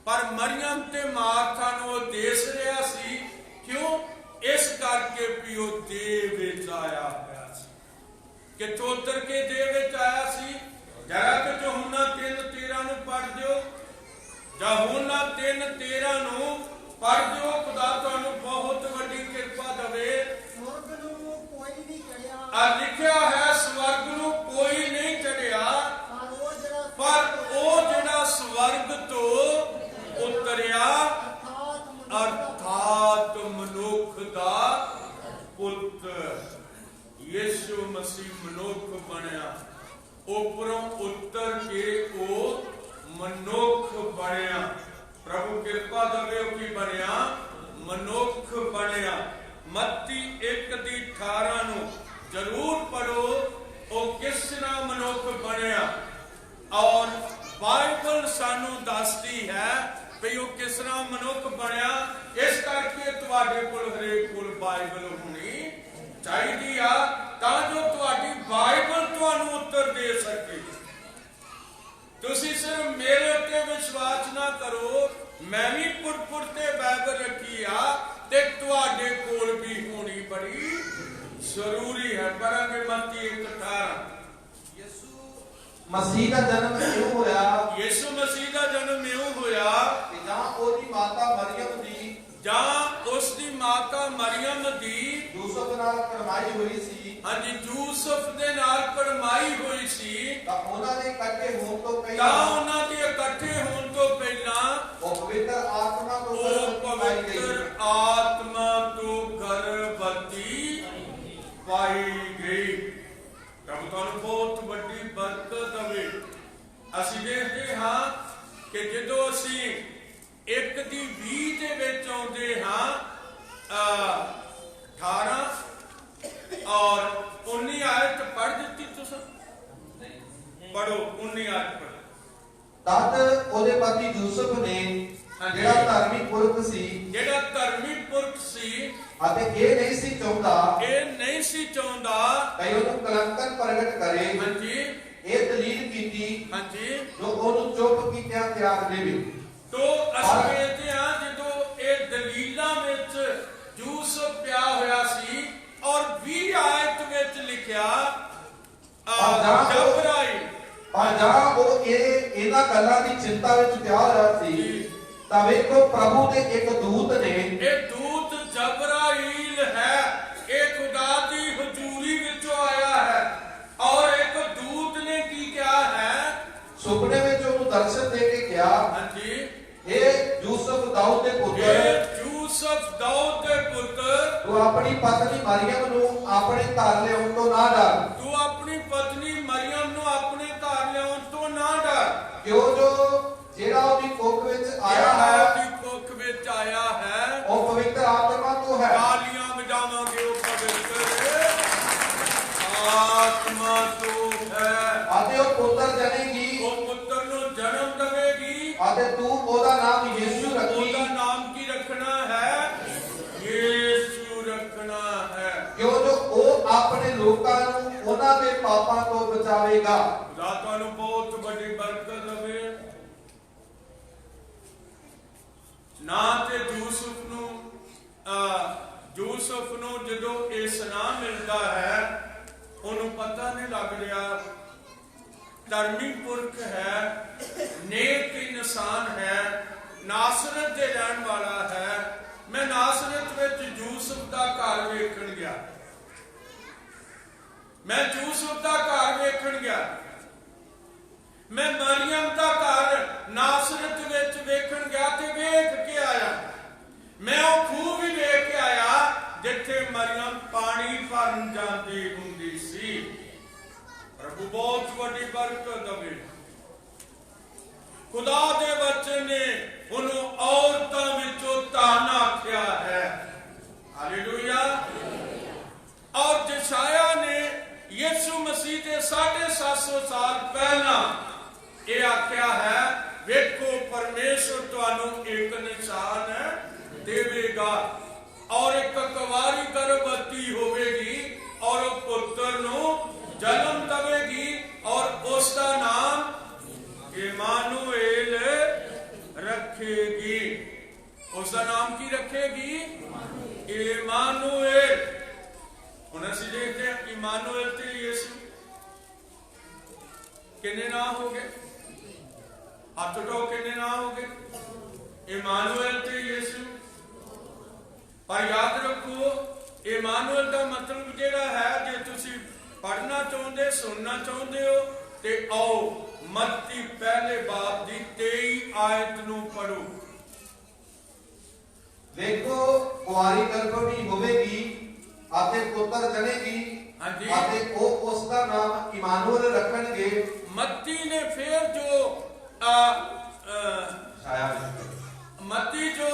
ਪਰ ਮਰੀਅਮ ਤੇ ਮਾਰਥਾ ਨੂੰ ਉਹ ਦੇਸ ਰਿਹਾ ਸੀ। ਕਿਉਂ? ਇਸ ਕਰਕੇ ਵੀ ਉਹ ਦੇਹ ਵਿੱਚ ਆਇਆ ਹੋਇਆ ਸੀ। ਕਿੱਥੋਂ ਉਤਰ ਕੇ ਦੇਹ ਵਿੱਚ ਆਇਆ ਸੀ? ਜਰਾ ਕਿ ਯਹੋਨਾ 3:13 ਨੂੰ ਪੜ੍ਹ ਦਿਓ। ਯਹੋਨਾ 3:13 ਨੂੰ ਪੜ੍ਹ ਦਿਓ। ਖੁਦਾ ਤੁਹਾਨੂੰ ਬਹੁਤ ਵੱਡੀ ਕਿਰਪਾ ਦੇਵੇ। ਸਵਰਗ ਨੂੰ ਕੋਈ ਨਹੀਂ ਚੜਿਆ, ਆ ਲਿਖਿਆ ਹੈ ਸਵਰਗ ਨੂੰ ਕੋਈ ਨਹੀਂ ਚੜਿਆ, ਪਰ ਉਹ ਜਿਹੜਾ ਸਵਰਗ ਤੋਂ ਉਤਰਿਆ ਅਰਥਾਤ ਮਨੁੱਖ ਦਾ ਪੁੱਤਰ ਯਿਸੂ ਮਸੀਹ ਮਨੁੱਖ ਬਣਿਆ। ਉੱਪਰੋਂ ਉਤਰ ਕੇ ਉਹ ਮਨੁੱਖ ਬਣਿਆ। ਪ੍ਰਭੂ ਕਿਰਪਾ ਦੇਵੇ। ਉਹ ਕੀ ਬਣਿਆ? ਮਨੁੱਖ ਬਣਿਆ। ਮੱਤੀ 1:18 ਨੂੰ ਜ਼ਰੂਰ ਪੜੋ। ਉਹ ਕਿਸ ਤਰ੍ਹਾਂ ਮਨੁੱਖ ਬਣਿਆ ਔਰ ਬਾਈਬਲ ਸਾਨੂੰ ਦੱਸਦੀ ਹੈ ਵੀ ਉਹ ਕਿਸ ਤਰ੍ਹਾਂ ਮਨੁੱਖ ਬਣਿਆ। ਇਸ ਕਰਕੇ ਤੁਹਾਡੇ ਕੋਲ ਹਰੇਕ ਕੋਲ ਬਾਈਬਲ ਹੋਣੀ ਚਾਹੀਦੀ ਆ, ਤਾਂ ਜੋ ਤੁਹਾਡੀ ਬਾਈਬਲ ਤੁਹਾਨੂੰ ਉੱਤਰ ਦੇ ਸਕੇ। ਤੁਸੀਂ ਸਿਰਫ ਮੇਰੇ ਉੱਤੇ ਵਿਸ਼ਵਾਸ ਨਾ ਕਰੋ, ਮੈਂ ਵੀ ਪੁੱਟ ਤੇ ਬਾਈਬਲ ਰੱਖੀ ਆ ਤੇ ਤੁਹਾਡੇ ਕੋਲ ਵੀ ਹੋਣੀ ਬੜੀ ਜ਼ਰੂਰੀ ਹੈ। ਪੜਾਂਗੇ ਮੱਤੀ 1:18। ਮਸੀਹ ਦਾ ਜਨਮ ਇਉਂ ਹੋਇਆ, ਯਿਸੂ ਮਸੀਹ ਦਾ ਜਨਮ ਇਉਂ ਹੋਇਆ ਕਿ ਜਾਂ ਉਹਦੀ ਮਾਤਾ ਮਰੀਅਮ ਦੀ, ਜਾਂ ਉਸ ਦੀ ਮਾਤਾ ਮਰੀਅਮ ਦੀ ਯੂਸਫ ਨਾਲ ਕਰਮਾਈ ਹੋਈ ਸੀ। ਹਾਂਜੀ, ਯੂਸਫ ਦੇ ਨਾਲ ਪੜਮਾਈ ਹੋਈ ਸੀ। ਤਾਂ ਉਹਨਾਂ ਦੇ ਇਕੱਠੇ ਹੋਣ ਤੋਂ ਤਾਂ ਪਹਿਲਾਂ ਉਹਨਾਂ ਦੇ ਇਕੱਠੇ ਹੋਣ ਤੋਂ ਪਹਿਲਾਂ ਉਹ ਪਵਿੱਤਰ ਆਤਮਾ ਤੋਂ ਉਹ ਪਾਈ ਗਈ। ਪਵਿੱਤਰ ਆਤਮਾ ਤੋਂ ਗਰਭਵਤੀ ਪਾਈ ਗਈ। ਰੱਬ ਤੁਹਾਨੂੰ ਬਹੁਤ ਵੱਡੀ ਬਰਕਤ ਦੇਵੇ। ਅਸੀਂ ਦੇਖਦੇ ਹਾਂ ਕਿ ਜਦੋਂ ਅਸੀਂ 1:20 ਦੇ ਵਿੱਚ ਆਉਂਦੇ ਹਾਂ 18 ਔਰ 19 ਆਇਤ ਪੜ੍ਹ ਦਿੱਤੀ ਤੁਸੀਂ? ਪੜੋ 19 ਆਇਤ ਪੜੋ। ਤਦ ਉਹਦੇ ਪਤੀ ਯੂਸਫ ਨੇ, ਜਿਹੜਾ ਧਰਮੀ ਪੁਰਖ ਸੀ, ਜਿਹੜਾ ਧਰਮੀ ਪੁਰਖ ਸੀ, ਅਤੇ ਇਹ ਨਹੀਂ ਸੀ ਚਾਹੁੰਦਾ ਕਿ ਉਹਨੂੰ ਕਲੰਕਨ ਪ੍ਰਗਟ ਕਰੇ। ਹਾਂਜੀ, ਇਹ ਦਲੀਲ ਕੀਤੀ ਹਾਂਜੀ, ਜੋ ਉਹਨੂੰ ਚੁੱਪ ਕੀਤਿਆਂ ਤਿਆਗ ਦੇਵੇ। ਤੋ ਅਸੀਂ ਵੇਖਦੇ ਹਾਂ ਜਦੋਂ ਇਹ ਦਲੀਲਾਂ ਵਿੱਚ ਯੂਸਫ ਪਿਆ ਹੋਇਆ ਸੀ ਔਰ 20 ਆਇਤ ਵਿੱਚ ਲਿਖਿਆ ਜਬਰਾਈਲ, ਪਰ ਜਾਂ ਉਹ ਇਹਨਾਂ ਗੱਲਾਂ ਦੀ ਚਿੰਤਾ ਵਿੱਚ ਪਿਆ ਹੋਇਆ ਸੀ, ਤਾਂ ਵੇਖੋ ਪ੍ਰਭੂ ਦੇ ਇੱਕ ਦੂਤ ਨੇ, ਇਹ ਦੂਤ ਜਬਰਾਈਲ ਹੈ, ਇਹ ਖੁਦਾ ਦੀ ਹਜ਼ੂਰੀ ਵਿੱਚੋਂ ਆਇਆ ਹੈ ਔਰ ਇੱਕ ਦੂਤ ਨੇ ਕੀ ਕਿਹਾ ਹੈ? ਸੁਪਨੇ ਵਿੱਚ ਉਹਨੂੰ ਦਰਸ਼ਨ ਦੇ ਕੇ ਕਿਹਾ, ਹਾਂਜੀ, ਇਹ ਯੂਸਫ ਦਾਊਦ ਦੇ ਪੁੱਤਰ, ਯੂਸਫ ਦਾਊਦ ਦੇ ਪੁੱਤਰ, ਤੂੰ ਆਪਣੀ ਪਤਨੀ ਮਰੀਅਮ ਨੂੰ ਆਪਣੇ ਘਰ ਲਿਆਉਣ ਤੋਂ ਨਾ ਡਰ। ਤੂੰ ਆਪਣੀ ਪਤਨੀ ਮਰੀਅਮ ਨੂੰ ਆਪਣੇ ਘਰ ਲਿਆਉਣ ਤੋਂ ਨਾ ਡਰ, ਕਿਉਂ ਜੋ ਜਿਹੜਾ ਉਹਦੀ ਕੁੱਖ ਵਿੱਚ ਆਇਆ ਹੈ, ਉਹਦੀ ਕੁੱਖ ਵਿੱਚ ਆਇਆ ਹੈ, ਉਹ ਪਵਿੱਤਰ ਆਤਮਾ ਤੋਂ ਹੈ। ਤਾਲੀਆਂ ਵਜਾਵਾਂਗੇ, ਉਹ ਪਵਿੱਤਰ ਆਤਮਾ ਤੋਂ ਹੈ। ਅਤੇ ਉਹ ਪੁੱਤਰ ਜਨੇਗੀ, ਉਹ ਪੁੱਤਰ ਨੂੰ ਜਨਮ ਦੇਵੇਗੀ ਅਤੇ ਤੂੰ ਉਹਦਾ ਨਾਮ ਯਿਸੂ ਰੱਖੀ। ਉਹਦਾ ਨਾਮ ਕੀ ਰੱਖਣਾ ਹੈ? ਯਿਸੂ ਰੱਖਣਾ ਹੈ, ਕਿਉਂ ਜੋ ਉਹ ਆਪਣੇ ਲੋਕਾਂ ਨੂੰ ਉਹਨਾਂ ਦੇ ਪਾਪਾਂ ਤੋਂ ਬਚਾਵੇਗਾ। ਖੁਦਾ ਤੁਹਾਨੂੰ ਬਹੁਤ ਵੱਡੀ ਬਰਕਤ ਦੇਵੇ। ਨਾ ਤੇ ਯੂਸਫ ਨੂੰ ਜਦੋਂ ਇਹ ਸੁਨਾਮ ਮਿਲਦਾ ਹੈ, ਉਹਨੂੰ ਪਤਾ ਨਹੀਂ ਲੱਗ ਰਿਹਾ ਧਰਮੀ ਪੁਰਖ ਹੈ, ਨੇਕ ਇਨਸਾਨ ਹੈ, ਨਾਸਰਤ ਦੇ ਰਹਿਣ ਵਾਲਾ ਹੈ। ਮੈਂ ਨਾਸਰਤ ਵਿੱਚ ਯੂਸਫ ਦਾ ਘਰ ਵੇਖਣ ਗਿਆ, ਮੈਂ ਯੂਸਫ ਦਾ ਘਰ ਵੇਖਣ ਗਿਆ, ਮੈਂ ਮਰੀਅਮ ਦਾ ਘਰ ਨਾਸਰਤ ਵਿੱਚ ਵੇਖਣ ਗਿਆ ਤੇ ਵੇਖ ਕੇ ਆਇਆ। ਮੈਂ ਉਹ ਖੂਹ ਵੀ ਵੇਖ ਕੇ ਆਇਆ ਜਿੱਥੇ ਮਰੀਅਮ ਪਾਣੀ ਭਰਨ ਜਾਂਦੀ ਹੁੰਦੀ ਸੀ। ਪ੍ਰਭੂ ਬਹੁਤ ਵੱਡੀ ਬਰਕਤ ਦੇਵੇ। ਖੁਦਾ ਦੇ ਵਚਨ ਨੇ ਉਹਨੂੰ ਔਰਤਾਂ ਵਿੱਚੋਂ ਧਨ ਆਖਿਆ ਹੈ। ਹਾਲੇਲੂਇਆ। ਔਰ ਯਸ਼ਾਇਆ ਨੇ ਯਿਸੂ ਮਸੀਹ ਦੇ 750 ਸਾਲ ਪਹਿਲਾਂ ਇਹ ਆਖਿਆ ਹੈ, ਵੇਖੋ ਪਰਮੇਸ਼ਰ ਤੁਹਾਨੂੰ ਇੱਕ ਨਿਸ਼ਾਨ ਦੇਵੇਗਾ ਔਰ ਇੱਕ ਕੁਵਾਰੀ ਗਰਭਵਤੀ ਹੋਵੇਗੀ ਔਰ ਉਹ ਪੁੱਤਰ ਨੂੰ ਜਨਮ ਦੇਵੇਗੀ ਔਰ ਉਸ ਦਾ ਨਾਮ ਇਮਾਨੁਏਲ ਰੱਖੇਗੀ। ਹੱਥ ਉਠਾਓ, ਕਿੰਨੇ ਨਾਮ ਹੋ ਗਏ? ਇਮਾਨੁਅਲ ਤੇ ਯਿਸੂ। ਪਰ ਯਾਦ ਰੱਖੋ, ਇਮਾਨੁਅਲ ਦਾ ਮਤਲਬ ਜਿਹੜਾ ਹੈ, ਜੇ ਤੁਸੀਂ ਪੜ੍ਹਨਾ ਚਾਹੁੰਦੇ, ਸੁਣਨਾ ਚਾਹੁੰਦੇ ਹੋ, ਤੇ ਆਓ ਮੱਤੀ ਪਹਿਲੇ ਬਾਬ ਦੀ 23 ਆਇਤ ਨੂੰ ਪੜੋ। ਦੇਖੋ, ਕੁਆਰੀ ਗਰਭਵਤੀ ਹੋਵੇਗੀ ਅਤੇ ਪੁੱਤਰ ਜਨੇਗੀ, ਹਾਂਜੀ, ਅਤੇ ਉਹ ਉਸ ਦਾ ਨਾਮ ਇਮਾਨੁਅਲ ਰੱਖਣਗੇ। ਮੱਤੀ ਨੇ ਫਿਰ ਜੋ मत्ती जो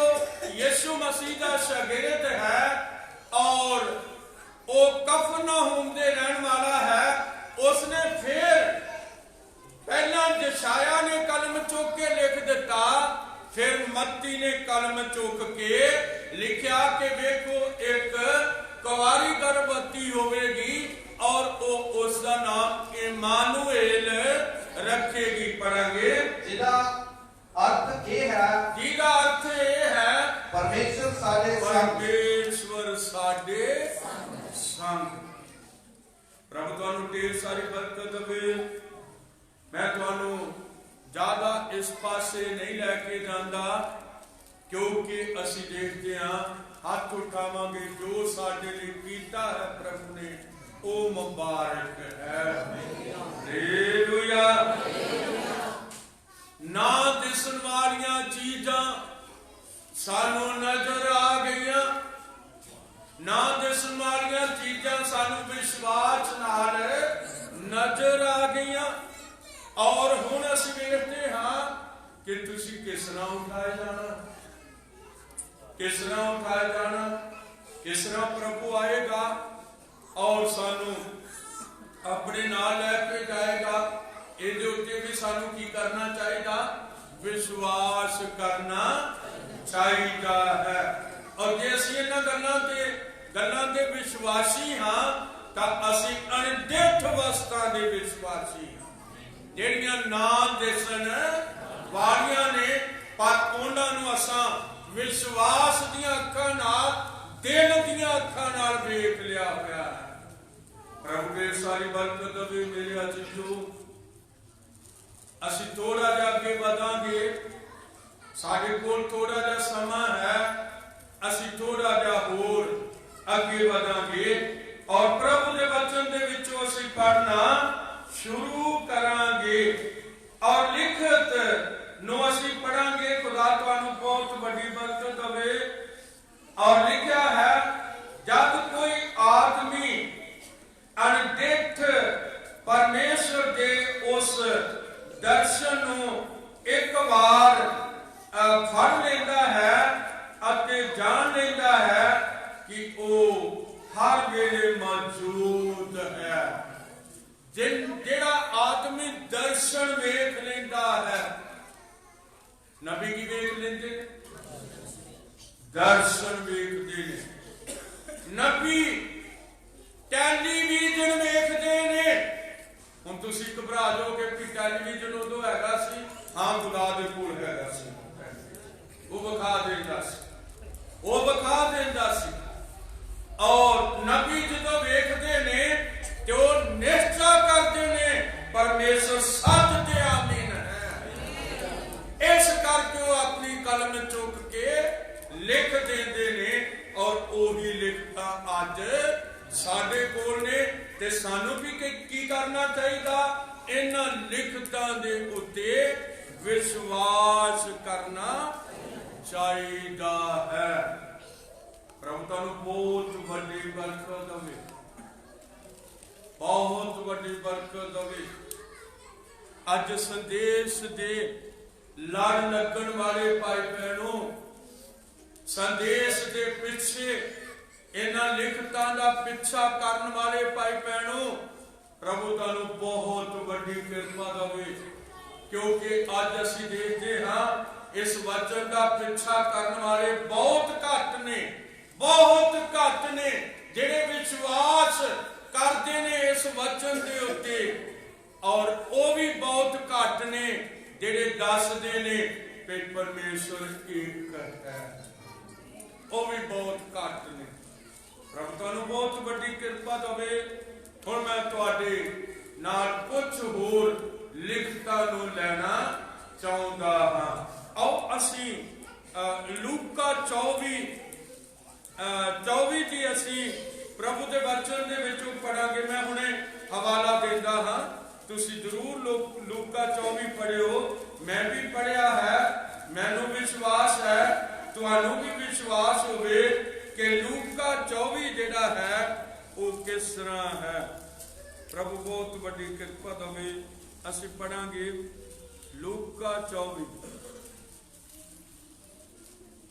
यीशु मसीह का शागिर्द है और वो कफरनहूम दे रहने वाला है, उसने फिर पहला यशाया ने कलम चुक के लिख दिता, फिर मत्ती ने कलम चुक के लिखा कि देखो एक कुंवारी गर्भवती होवेगी और वो उसका नाम इमानुएल रखेगी। पढ़ेंगे जिदा अर्थ ये है, जिदा अर्थ ये है परमेश्वर साडे परमेश्वर साडे संग। प्रभु तुहानू ढेर सारी बरकत देवे। मैं तुहानू ज्यादा इस पासे नहीं लैके जांदा, क्योंकि असी देखते हैं हाथ उठावांगे जो साडे लिए कीता है प्रभु ने, ओ मुबारक है। हालेलुया। ना दिसन वालियां चीजां सानू नजर आ गईयां, ना दिसन वालियां चीजां सानू विश्वास नाल नजर आ गईयां, और हुण असीं वेखदे हां कि तुसीं किस तरह उठाए जाना, किस तरह उठाए जाना, किस तरह प्रभु आएगा और सानू अपने नाल लैके जाएगा। ਇਹਦੇ ਉੱਤੇ ਵੀ ਸਾਨੂੰ ਕੀ ਕਰਨਾ ਚਾਹੀਦਾ? ਵਿਸ਼ਵਾਸ ਕਰਨਾ ਚਾਹੀਦਾ ਹੈ। ਔਰ ਜੇ ਅਸੀਂ ਇਹਨਾਂ ਗੱਲਾਂ ਦੇ ਵਿਸ਼ਵਾਸੀ ਹਾਂ ਤਾਂ ਅਸੀਂ ਅਣਡਿੱਠ ਵਸਤਾਂ ਦੇ ਵਿਸ਼ਵਾਸੀ ਹਾਂ, ਜਿਹੜੀਆਂ ਨਾ ਦਿਸਣ ਵਾਲੀਆਂ ਨੇ, ਪਰ ਉਹਨਾਂ ਨੂੰ ਅਸਾਂ ਵਿਸ਼ਵਾਸ ਦੀਆਂ ਅੱਖਾਂ ਨਾਲ, ਦਿਲ ਦੀਆਂ ਅੱਖਾਂ ਨਾਲ ਵੇਖ ਲਿਆ ਹੋਇਆ ਹੈ। ਪ੍ਰਭੂ ਦੇ ਸਾਰੀ ਬਰਕਤ ਦੇਵੇ। ਮੇਰੇ ਅਜ਼ੀਜ਼ੋ, ਅਸੀਂ ਥੋੜਾ ਜਿਹਾ ਅੱਗੇ ਵਧਾਂਗੇ, ਸਾਡੇ ਕੋਲ ਥੋੜਾ ਜਿਹਾ ਸਮਾਂ ਹੈ, ਅਸੀਂ ਥੋੜਾ ਜਿਹਾ ਹੋਰ ਅੱਗੇ ਵਧਾਂਗੇ ਔਰ ਪ੍ਰਭੂ ਦੇ ਵਚਨ ਦੇ ਵਿੱਚੋਂ ਅਸੀਂ ਪੜ੍ਹਨਾ ਸ਼ੁਰੂ ਕਰਾਂਗੇ। ਔਰ ਲਿਖਤ ਨੂੰ ਅਸੀਂ ਪੜਾਂਗੇ। ਖੁਦਾ ਤੁਹਾਨੂੰ ਬਹੁਤ ਵੱਡੀ ਬਰਕਤ ਦੇਵੇ। ਔਰ ਲਿਖਿਆ ਹੈ, ਜਦ ਕੋਈ ਆਦਮੀ ਅਣਡਿੱਠ ਪਰਮੇਸ਼ਰ ਦੇ ਉਸ दर्शन एक बार फड़ लेता है ਅਤੇ जान लेता है कि वो हर वेले मौजूद है। ਜਿਹੜਾ आदमी दर्शन वेख लेता है, नबी की वेख लेंदे, दर्शन वेखदे ने। नबी ਟੈਲੀਵਿਜ਼ਨ ਵੇਖਦੇ ਨੇ। ਹੁਣ ਤੁਸੀਂ ਘਬਰਾ ਜਾਓਗੇ ਕਿ ਟੈਲੀਵਿਜ਼ਨ ਉਦੋਂ ਹੈਗਾ ਸੀ, ਹਾਂ ਖੁਦਾ ਦੇ ਕੋਲ ਹੈਗਾ ਸੀ, ਉਹ ਵਿਖਾ ਦਿੰਦਾ ਸੀ, ਉਹ ਵਿਖਾ ਦਿੰਦਾ ਸੀ। ਔਰ ਨਬੀ ਜਦੋਂ ਵੇਖਦੇ ਨੇ ਤੇ ਉਹ ਨਿਸ਼ਚਾ ਕਰਦੇ ਨੇ ਪਰਮੇਸ਼ਰ ਸੱਚ ਤੇ ਆਮੀਨ ਹੈ। ਇਸ ਕਰਕੇ ਉਹ ਆਪਣੀ ਕਲਮ ਚੁੱਕ ਕੇ ਲਿਖ ਦਿੰਦੇ ਨੇ ਔਰ ਉਹੀ ਲਿਖਤਾਂ ਅੱਜ ਸਾਡੇ ਕੋਲ ਨੇ। ਤੇ ਸਾਨੂੰ ਵੀ ਕੀ ਕਰਨਾ ਚਾਹੀਦਾ? ਇਹਨਾਂ ਲਿਖਤਾਂ ਦੇ ਉੱਤੇ ਵਿਸ਼ਵਾਸ ਕਰਨਾ ਚਾਹੀਦਾ ਹੈ। ਪ੍ਰਭੂ ਤੁਹਾਨੂੰ ਬਹੁਤ ਵੱਡੀ ਬਰਕਤ ਦੇਵੇ, ਬਹੁਤ ਵੱਡੀ ਬਰਕਤ ਦੇਵੇ। ਅੱਜ ਸੰਦੇਸ਼ ਦੇ ਲੜ ਲੱਗਣ ਵਾਲੇ ਭਾਈ ਭੈਣੋ, ਸੰਦੇਸ਼ ਦੇ ਪਿੱਛੇ, ਇਹਨਾਂ ਲਿਖਤਾਂ ਦਾ ਪਿੱਛਾ ਕਰਨ ਵਾਲੇ ਭਾਈ ਭੈਣੋ, ਪ੍ਰਭੂ ਤੁਹਾਨੂੰ ਬਹੁਤ ਵੱਡੀ ਕਿਰਪਾ ਦੇਵੇ। ਕਿਉਂਕਿ ਅੱਜ ਅਸੀਂ ਦੇਖਦੇ ਹਾਂ ਇਸ ਵਚਨ ਦਾ ਪਿੱਛਾ ਕਰਨ ਵਾਲੇ ਬਹੁਤ ਘੱਟ ਨੇ, ਬਹੁਤ ਘੱਟ ਨੇ ਜਿਹੜੇ ਵਿਸ਼ਵਾਸ ਕਰਦੇ ਨੇ ਇਸ ਵਚਨ ਦੇ ਉੱਤੇ, ਔਰ ਉਹ ਵੀ ਬਹੁਤ ਘੱਟ ਨੇ ਜਿਹੜੇ ਦੱਸਦੇ ਨੇ ਕਿ ਪਰਮੇਸ਼ਰ ਇੱਕ ਹੈ, ਉਹ ਵੀ ਬਹੁਤ ਘੱਟ ਨੇ। ਪ੍ਰਭੂ ਤੁਹਾਨੂੰ ਬਹੁਤ ਵੱਡੀ ਕਿਰਪਾ ਦੇਵੇ। ਹੁਣ ਮੈਂ ਤੁਹਾਡੇ ਨਾਲ ਕੁਝ ਹੋਰ ਲਿਖਤਾਂ ਨੂੰ ਲੈਣਾ ਚਾਹੁੰਦਾ ਹਾਂ। ਆਓ ਅਸੀਂ ਲੂਕਾ 24 ਦੀ ਅਸੀਂ ਪ੍ਰਭੂ ਦੇ ਵਚਨ ਦੇ ਵਿੱਚੋਂ ਪੜਾਂਗੇ। ਮੈਂ ਹੁਣੇ ਹਵਾਲਾ ਦਿੰਦਾ ਹਾਂ, ਤੁਸੀਂ ਜ਼ਰੂਰ ਲੂਕਾ 24 ਪੜਿਓ। ਮੈਂ ਵੀ ਪੜਿਆ ਹੈ, ਮੈਨੂੰ ਵਿਸ਼ਵਾਸ ਹੈ ਤੁਹਾਨੂੰ ਵੀ ਵਿਸ਼ਵਾਸ ਹੋਵੇ ਕਿ ਲੂਕਾ 24 ਜਿਹੜਾ ਹੈ ਉਹ ਕਿਸ ਤਰ੍ਹਾਂ ਹੈ। ਪ੍ਰਭੂ ਬਹੁਤ ਵੱਡੀ ਕਿਰਪਾ ਦੇਵੇ। ਅਸੀਂ ਪੜਾਂਗੇ ਲੂਕਾ 24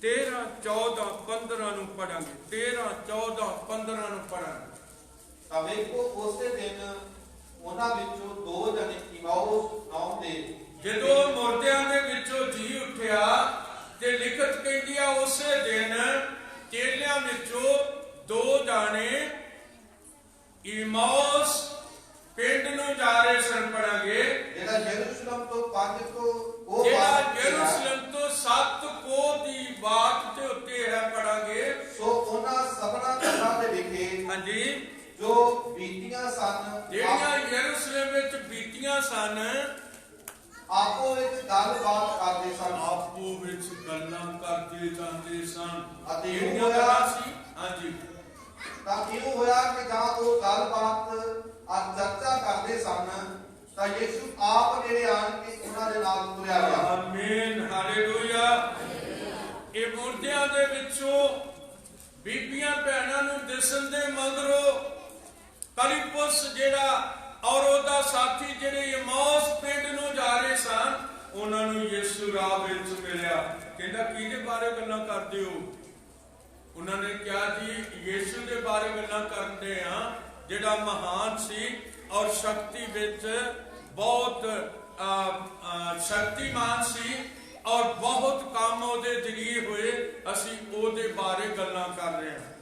13, 14, 15 ਨੂੰ ਪੜਾਂਗੇ। 13, 14, 15 ਨੂੰ ਪੜਾਂਗੇ। ਤਾਂ ਵੇਖੋ ਉਸੇ ਦਿਨ ਉਹਨਾਂ ਵਿੱਚੋਂ 2 ਜਣੇ ਇਮਾਉਸ ਨਾਮ ਦੇ ਜਦੋਂ ਮੁਰਦਿਆਂ ਦੇ ਵਿੱਚੋਂ ਜੀ ਉੱਠਿਆ ਤੇ ਲਿਖਤ ਕਹਿੰਦੀ ਆ ਉਸੇ ਦਿਨ ਚੇਲਿਆਂ ਵਿੱਚੋਂ 2 ਜਾਣੇ ਇਮਾਉਸ ਪਿੰਡ ਨੂੰ ਜਾ ਰਹੇ ਸਨ। ਪੜਾਂਗੇ ਜਿਹੜਾ ਯਰੂਸ਼ਲਮ ਤੋਂ 5 ਤੋਂ ਉਹ ਜਿਹੜਾ ਯਰੂਸ਼ਲਮ ਤੋਂ 7 ਕੋਹ ਦੀ ਬਾਤ ਦੇ ਉੱਤੇ ਹੈ। ਪੜਾਂਗੇ ਸੋ ਉਹਨਾਂ ਸਭਨਾ ਗੱਲਾਂ ਦੇ ਵਿਖੇ ਹਾਂਜੀ ਜੋ ਬੀਤੀਆਂ ਸਨ, ਜਿਹੜੀਆਂ ਯਰੂਸ਼ਲਮ ਵਿੱਚ ਬੀਤੀਆਂ ਸਨ, ਆਪੋ ਵਿੱਚ ਗੱਲਬਾਤ ਕਰਦੇ ਸਨ। ਆਪੋ ਵਿੱਚ ਗੱਲਾਂ ਕਰਦੇ ਜਾਂਦੇ ਸਨ। ਅਤੇ ਜਿਹੜੀਆਂ ਹੋਇਆ ਗੱਲਾਂ ਸੀ ਹਾਂਜੀ ਤਾਂ ਇਉਂ ਹੋਇਆ ਕਿ ਜਾਂ ਉਹ ਗੱਲਬਾਤ ਚਰਚਾ ਕਰਦੇ ਸਨ ਤਾਂ ਯਿਸੂ ਆਪ ਨੇੜੇ ਆਣ ਕੇ ਉਹਨਾਂ ਦੇ ਨਾਲ ਤੁਰਿਆ ਗਿਆ। ਆਮੀਨ, ਹਾਲੇਲੂਇਆ। ਇਹ ਮੁਰਦਿਆਂ ਦੇ ਵਿੱਚੋਂ ਬੀਬੀਆਂ ਭੈਣਾਂ ਨੂੰ ਦਿਸਣ ਦੇ ਮਗਰੋਂ ਕਲਿਪੁਸ ਜਿਹੜਾ ਔਰ ਉਹਦਾ ਸਾਥੀ ਜਿਹੜੇ ਇਮਾਉਸ ਪਿੰਡ ਨੂੰ ਜਾ ਰਹੇ ਸਨ, ਉਹਨਾਂ ਨੂੰ ਯਿਸੂ ਰਾਹ ਵਿੱਚ ਮਿਲਿਆ। ਕਹਿੰਦਾ ਕਿਹਦੇ ਬਾਰੇ ਗੱਲਾਂ ਕਰਦੇ ਹੋ? ਉਹਨਾਂ ਨੇ ਕਿਹਾ ਜੀ ਯਿਸੂ ਦੇ ਬਾਰੇ ਗੱਲਾਂ ਕਰਦੇ ਆ, ਜਿਹੜਾ ਮਹਾਨ ਸੀ ਔਰ ਸ਼ਕਤੀ ਵਿੱਚ ਬਹੁਤ ਸ਼ਕਤੀਮਾਨ ਸੀ ਔਰ ਬਹੁਤ ਕੰਮ ਉਹਦੇ ਜਰੀਏ ਹੋਏ। ਅਸੀਂ ਉਹਦੇ ਬਾਰੇ ਗੱਲਾਂ ਕਰ ਰਹੇ ਹਾਂ।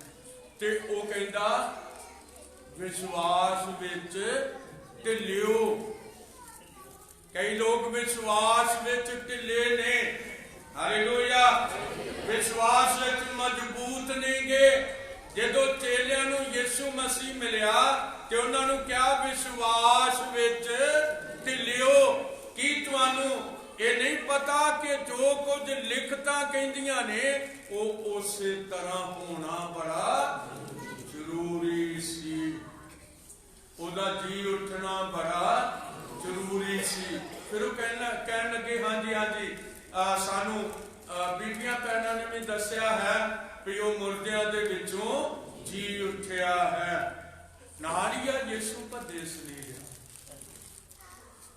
ਤੇ ਉਹ ਕਹਿੰਦਾ ਵਿਸ਼ਵਾਸ ਵਿੱਚ ਢਿੱਲਿਓ। ਕਈ ਲੋਕ ਵਿਸ਼ਵਾਸ ਵਿੱਚ ਢਿੱਲੇ ਨੇ, ਹਾਲੇਲੂਇਆ, ਵਿਸ਼ਵਾਸ ਵਿੱਚ ਮਜ਼ਬੂਤ ਨੇਗੇ। ਜਦੋਂ ਚੇਲਿਆਂ ਨੂੰ ਯਿਸੂ ਮਸੀਹ ਮਿਲਿਆ ਤੇ ਉਹਨਾਂ ਨੂੰ ਕਿਹਾ ਵਿਸ਼ਵਾਸ ਵਿੱਚ ਢਿੱਲਿਓ। ਕੀ ਤੁਹਾਨੂੰ ਇਹ ਨਹੀਂ ਪਤਾ ਕਿ ਜੋ ਕੁਝ ਲਿਖਤਾਂ ਕਹਿੰਦੀਆਂ ਨੇ ਉਹ ਉਸੇ ਤਰ੍ਹਾਂ ਹੋਣਾ ਬੜਾ ਜ਼ਰੂਰੀ ਸੀ। ਉਹਦਾ ਜੀ ਉੱਠਣਾ ਬੜਾ ਜ਼ਰੂਰੀ ਸੀ। ਫਿਰ ਉਹ ਕਹਿਣ ਲੱਗੇ ਹਾਂਜੀ ਹਾਂਜੀ ਸਾਨੂੰ ਬੀਬੀਆਂ ਭੈਣਾਂ ਨੇ ਵੀ ਦੱਸਿਆ ਹੈ ਵੀ ਉਹ ਮੁਰਦਿਆਂ ਦੇ ਵਿੱਚੋਂ ਜੀ ਉੱਠਿਆ ਹੈ। ਨਾਲ ਹੀ ਆ ਯਿਸੂ ਪਰਦੇਸ ਨਹੀਂ ਰਿਹਾ।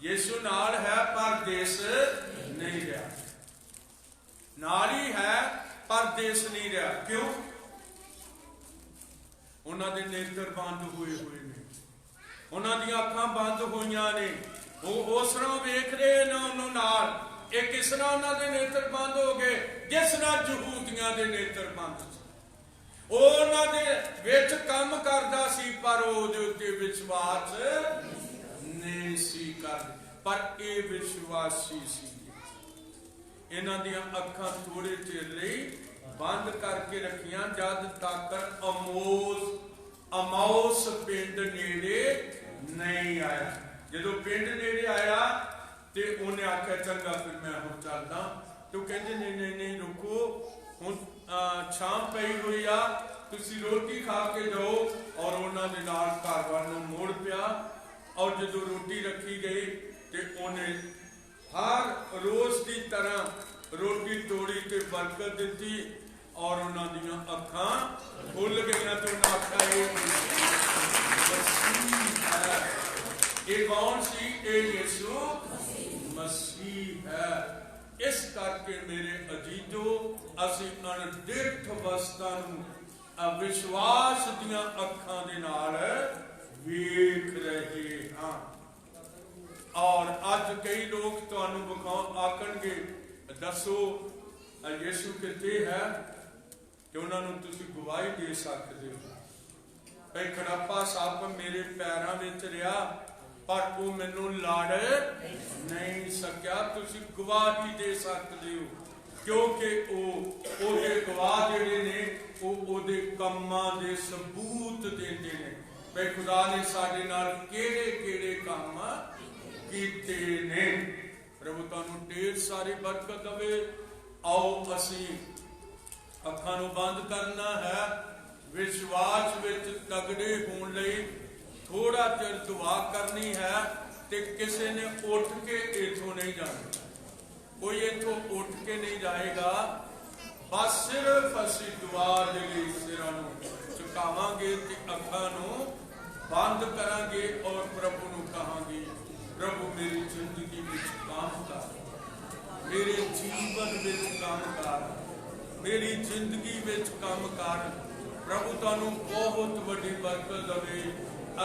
ਯਿਸੂ ਨਾਲ ਹੈ ਪਰ ਦੇਸ ਨਹੀਂ ਰਿਹਾ। ਨਾਲ ਹੀ ਹੈ ਪਰ ਦੇਸ ਨਹੀਂ ਰਿਹਾ। ਕਿਉਂ? ਉਹਨਾਂ ਦੇ ਨੇਤਰ ਬੰਦ ਹੋਏ ਨੇ, ਉਹਨਾਂ ਦੀਆਂ ਅੱਖਾਂ ਬੰਦ ਹੋਈਆਂ ਨੇ। ਉਹ ਉਸ ਤਰ੍ਹਾਂ ਵੇਖ ਰਹੇ ਨੇ ਉਹਨੂੰ ਨਾਲ। ਇਹ ਕਿਸ ਤਰ੍ਹਾਂ ਉਹਨਾਂ ਦੇ ਨੇਤਰ ਬੰਦ ਹੋ ਗਏ? ਜਿਸ ਤਰ੍ਹਾਂ ਯਹੂਦੀਆਂ ਦੇ ਨੇਤਰ ਬੰਦ ਸੀ। ਉਹ ਉਹਨਾਂ ਦੇ ਵਿੱਚ ਕੰਮ ਕਰਦਾ ਸੀ ਪਰ ਉਹਦੇ ਉੱਤੇ ਵਿਸ਼ਵਾਸ ਨਹੀਂ ਸੀ ਕਰਦੇ। ਪਰ ਇਹ ਵਿਸ਼ਵਾਸੀ ਸੀ। ਇਹਨਾਂ ਦੀਆਂ ਅੱਖਾਂ ਥੋੜੇ ਚਿਰ ਲਈ ਬੰਦ ਕਰਕੇ ਰੱਖੀਆਂ ਜਦ ਤੱਕ ਅਮਾਉਸ ਪਿੰਡ ਨੇੜੇ ਨਹੀਂ ਆਇਆ। ਜਦੋਂ ਪਿੰਡ ਨੇੜੇ ਆਇਆ ਤੇ ਉਹਨੇ ਆਖਿਆ ਚੰਗਾ ਫਿਰ ਮੈਂ ਹੁਣ ਚੱਲਦਾ। ਤੇ ਉਹ ਕਹਿੰਦੇ ਨਹੀਂ ਰੁਕੋ, ਹੁਣ ਸ਼ਾਮ ਪਈ ਹੋਈ ਆ, ਤੁਸੀਂ ਰੋਟੀ ਖਾ ਕੇ ਜਾਓ। ਔਰ ਉਹਨਾਂ ਦੇ ਨਾਲ ਘਰ ਵੱਲ ਨੂੰ ਮੋੜ ਪਿਆ। ਔਰ ਜਦੋਂ ਰੋਟੀ ਰੱਖੀ ਗਈ ਤੇ ਉਹਨੇ ਹਰ ਰੋਜ਼ ਦੀ ਤਰ੍ਹਾਂ ਰੋਟੀ ਤੋੜੀ ਤੇ ਬਰਕਤ ਦਿੱਤੀ ਔਰ ਉਹਨਾਂ ਦੀਆਂ ਅੱਖਾਂ ਖੁੱਲ ਗਈਆਂ। ਤੇ ਉਹਨਾਂ ਆਖਿਆ ਇਹ ਕੌਣ ਸੀ? ਇਹ ਯਿਸੂ ਮਸੀਹ ਹੈ। ਇਸ ਕਰਕੇ ਮੇਰੇ ਅਜੀਜ਼ੋ ਅਸੀਂ ਅਣਡਿੱਠ ਵਸਤਾਂ ਨੂੰ ਵਿਸ਼ਵਾਸ ਦੀਆਂ ਅੱਖਾਂ ਦੇ ਨਾਲ ਵੇਖ ਰਹੇ ਹਾਂ। ਔਰ ਅੱਜ ਕਈ ਲੋਕ ਤੁਹਾਨੂੰ ਆਖਣਗੇ ਦੱਸੋ ਯਿਸੂ ਕਿੱਥੇ ਹੈ? ਕਿ ਉਹਨਾਂ ਨੂੰ ਤੁਸੀਂ ਗਵਾਹੀ ਦੇ ਸਕਦੇ ਹੋ ਭਈ ਖੜੱਪਾ ਸੱਪ ਮੇਰੇ ਪੈਰਾਂ ਵਿੱਚ ਰਿਹਾ ਪਰ ਉਹ ਮੈਨੂੰ ਲੜ ਨਹੀਂ ਸਕਿਆ। ਤੁਸੀਂ ਗਵਾਹੀ ਦੇ ਸਕਦੇ ਹੋ ਕਿਉਂਕਿ ਉਹਦੇ ਗਵਾਹ ਜਿਹੜੇ ਨੇ ਉਹ ਉਹਦੇ ਕੰਮਾਂ ਦੇ ਸਬੂਤ ਦਿੰਦੇ ਨੇ ਭਈ ਖੁਦਾ ਨੇ ਸਾਡੇ ਨਾਲ ਕਿਹੜੇ ਕੰਮ ਕੀਤੇ ਨੇ। ਪ੍ਰਭੂ ਤੁਹਾਨੂੰ ਢੇਰ ਸਾਰੀ ਬਰਕਤ ਦੇਵੇ। ਆਓ ਅਸੀਂ ਅੱਖਾਂ ਨੂੰ ਬੰਦ ਕਰਨਾ ਹੈ। ਵਿਸ਼ਵਾਸ ਵਿੱਚ ਤਗੜੇ ਹੋਣ ਲਈ ਥੋੜਾ ਚਿਰ ਦੁਆ ਕਰਨੀ ਹੈ ਤੇ ਕਿਸੇ ਨੇ ਉੱਠ ਕੇ ਇਥੋਂ ਨਹੀਂ ਜਾਣਾ। ਕੋਈ ਇਥੋਂ ਉੱਠ ਕੇ ਨਹੀਂ ਜਾਏਗਾ। ਬਸ ਸਿਰਫ ਅਸੀਂ ਦੁਆ ਦੇ ਲਈ ਸਿਰਾਂ ਨੂੰ ਝੁਕਾਵਾਂਗੇ ਤੇ ਅੱਖਾਂ ਨੂੰ ਬੰਦ ਕਰਾਂਗੇ ਔਰ ਪ੍ਰਭੂ ਨੂੰ ਕਹਾਂਗੇ, ਪ੍ਰਭੂ ਮੇਰੀ ਜ਼ਿੰਦਗੀ ਵਿੱਚ ਕੰਮ ਕਰ, ਮੇਰੇ ਜੀਵਨ ਵਿੱਚ ਕੰਮ ਕਰ, ਮੇਰੀ ਜ਼ਿੰਦਗੀ ਵਿੱਚ ਕੰਮ ਕਰ। ਪ੍ਰਭੂ ਤੁਹਾਨੂੰ ਬਹੁਤ ਵੱਡੀ ਬਰਕਤ ਦੇਵੇ।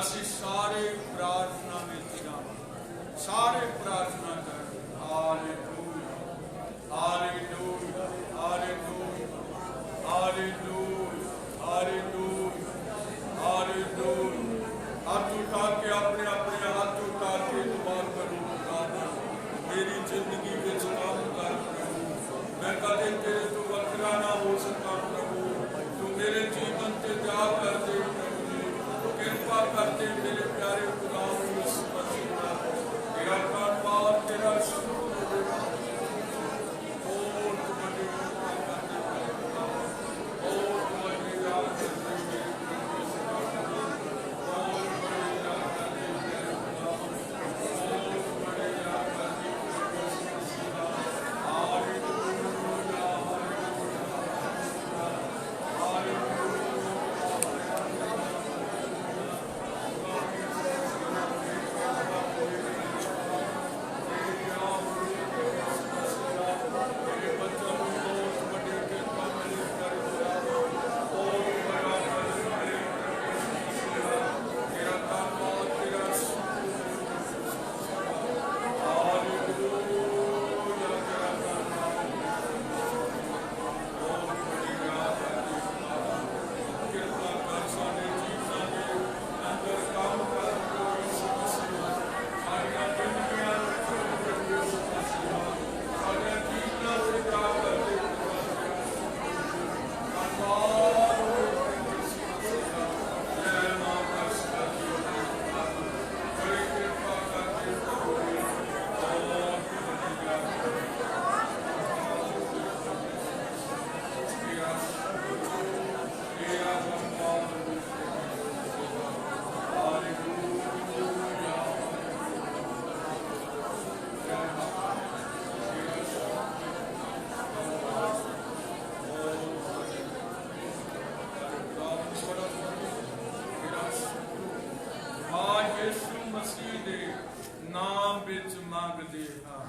ਅਸੀਂ ਸਾਰੇ ਪ੍ਰਾਰਥਨਾ ਵਿੱਚ ਜਾਵਾਂ, ਸਾਰੇ ਪ੍ਰਾਰਥਨਾ ਕਰਾਂ। Hallelujah, hallelujah, hallelujah, hallelujah, hallelujah, hallelujah. ਹੱਥ ਉਠਾ ਕੇ ਆਪਣੇ ਆਪਣੇ ਹੱਥ ਉਠਾ ਕੇ ਦੁਆ ਕਰੋ। ਮੇਰੀ ਜ਼ਿੰਦਗੀ ਵਿੱਚ ਕੰਮ ਕਰ ਪ੍ਰਭੂ। ਮੈਂ ਕਦੇ ਤੇਰੇ ਤੋਂ ਵੱਖਰਾ ਨਾ ਹੋ ਸਕਾਂ ਪ੍ਰਭੂ। ਤੂੰ ਮੇਰੇ ਜੀਵਨ ਤੇ ਜਾ ਕਰਦੇ ਪ੍ਰਭੂ ਜੀ। ਕਿਰਪਾ ਕਰਦੇ ਮੇਰੇ ਪਿਆਰੇ ਗੁਲਾਮ ਯਿਸੂ ਮਸੀਹ ਦਾ। ਤੇਰਾ ਧੰਨਵਾਦ, ਤੇਰਾ ਸ਼ੁਕਰ। ਯਿਸੂ ਮਸੀਹ ਦੇ ਨਾਮ ਵਿੱਚ ਮੰਗਦੇ ਹਾਂ।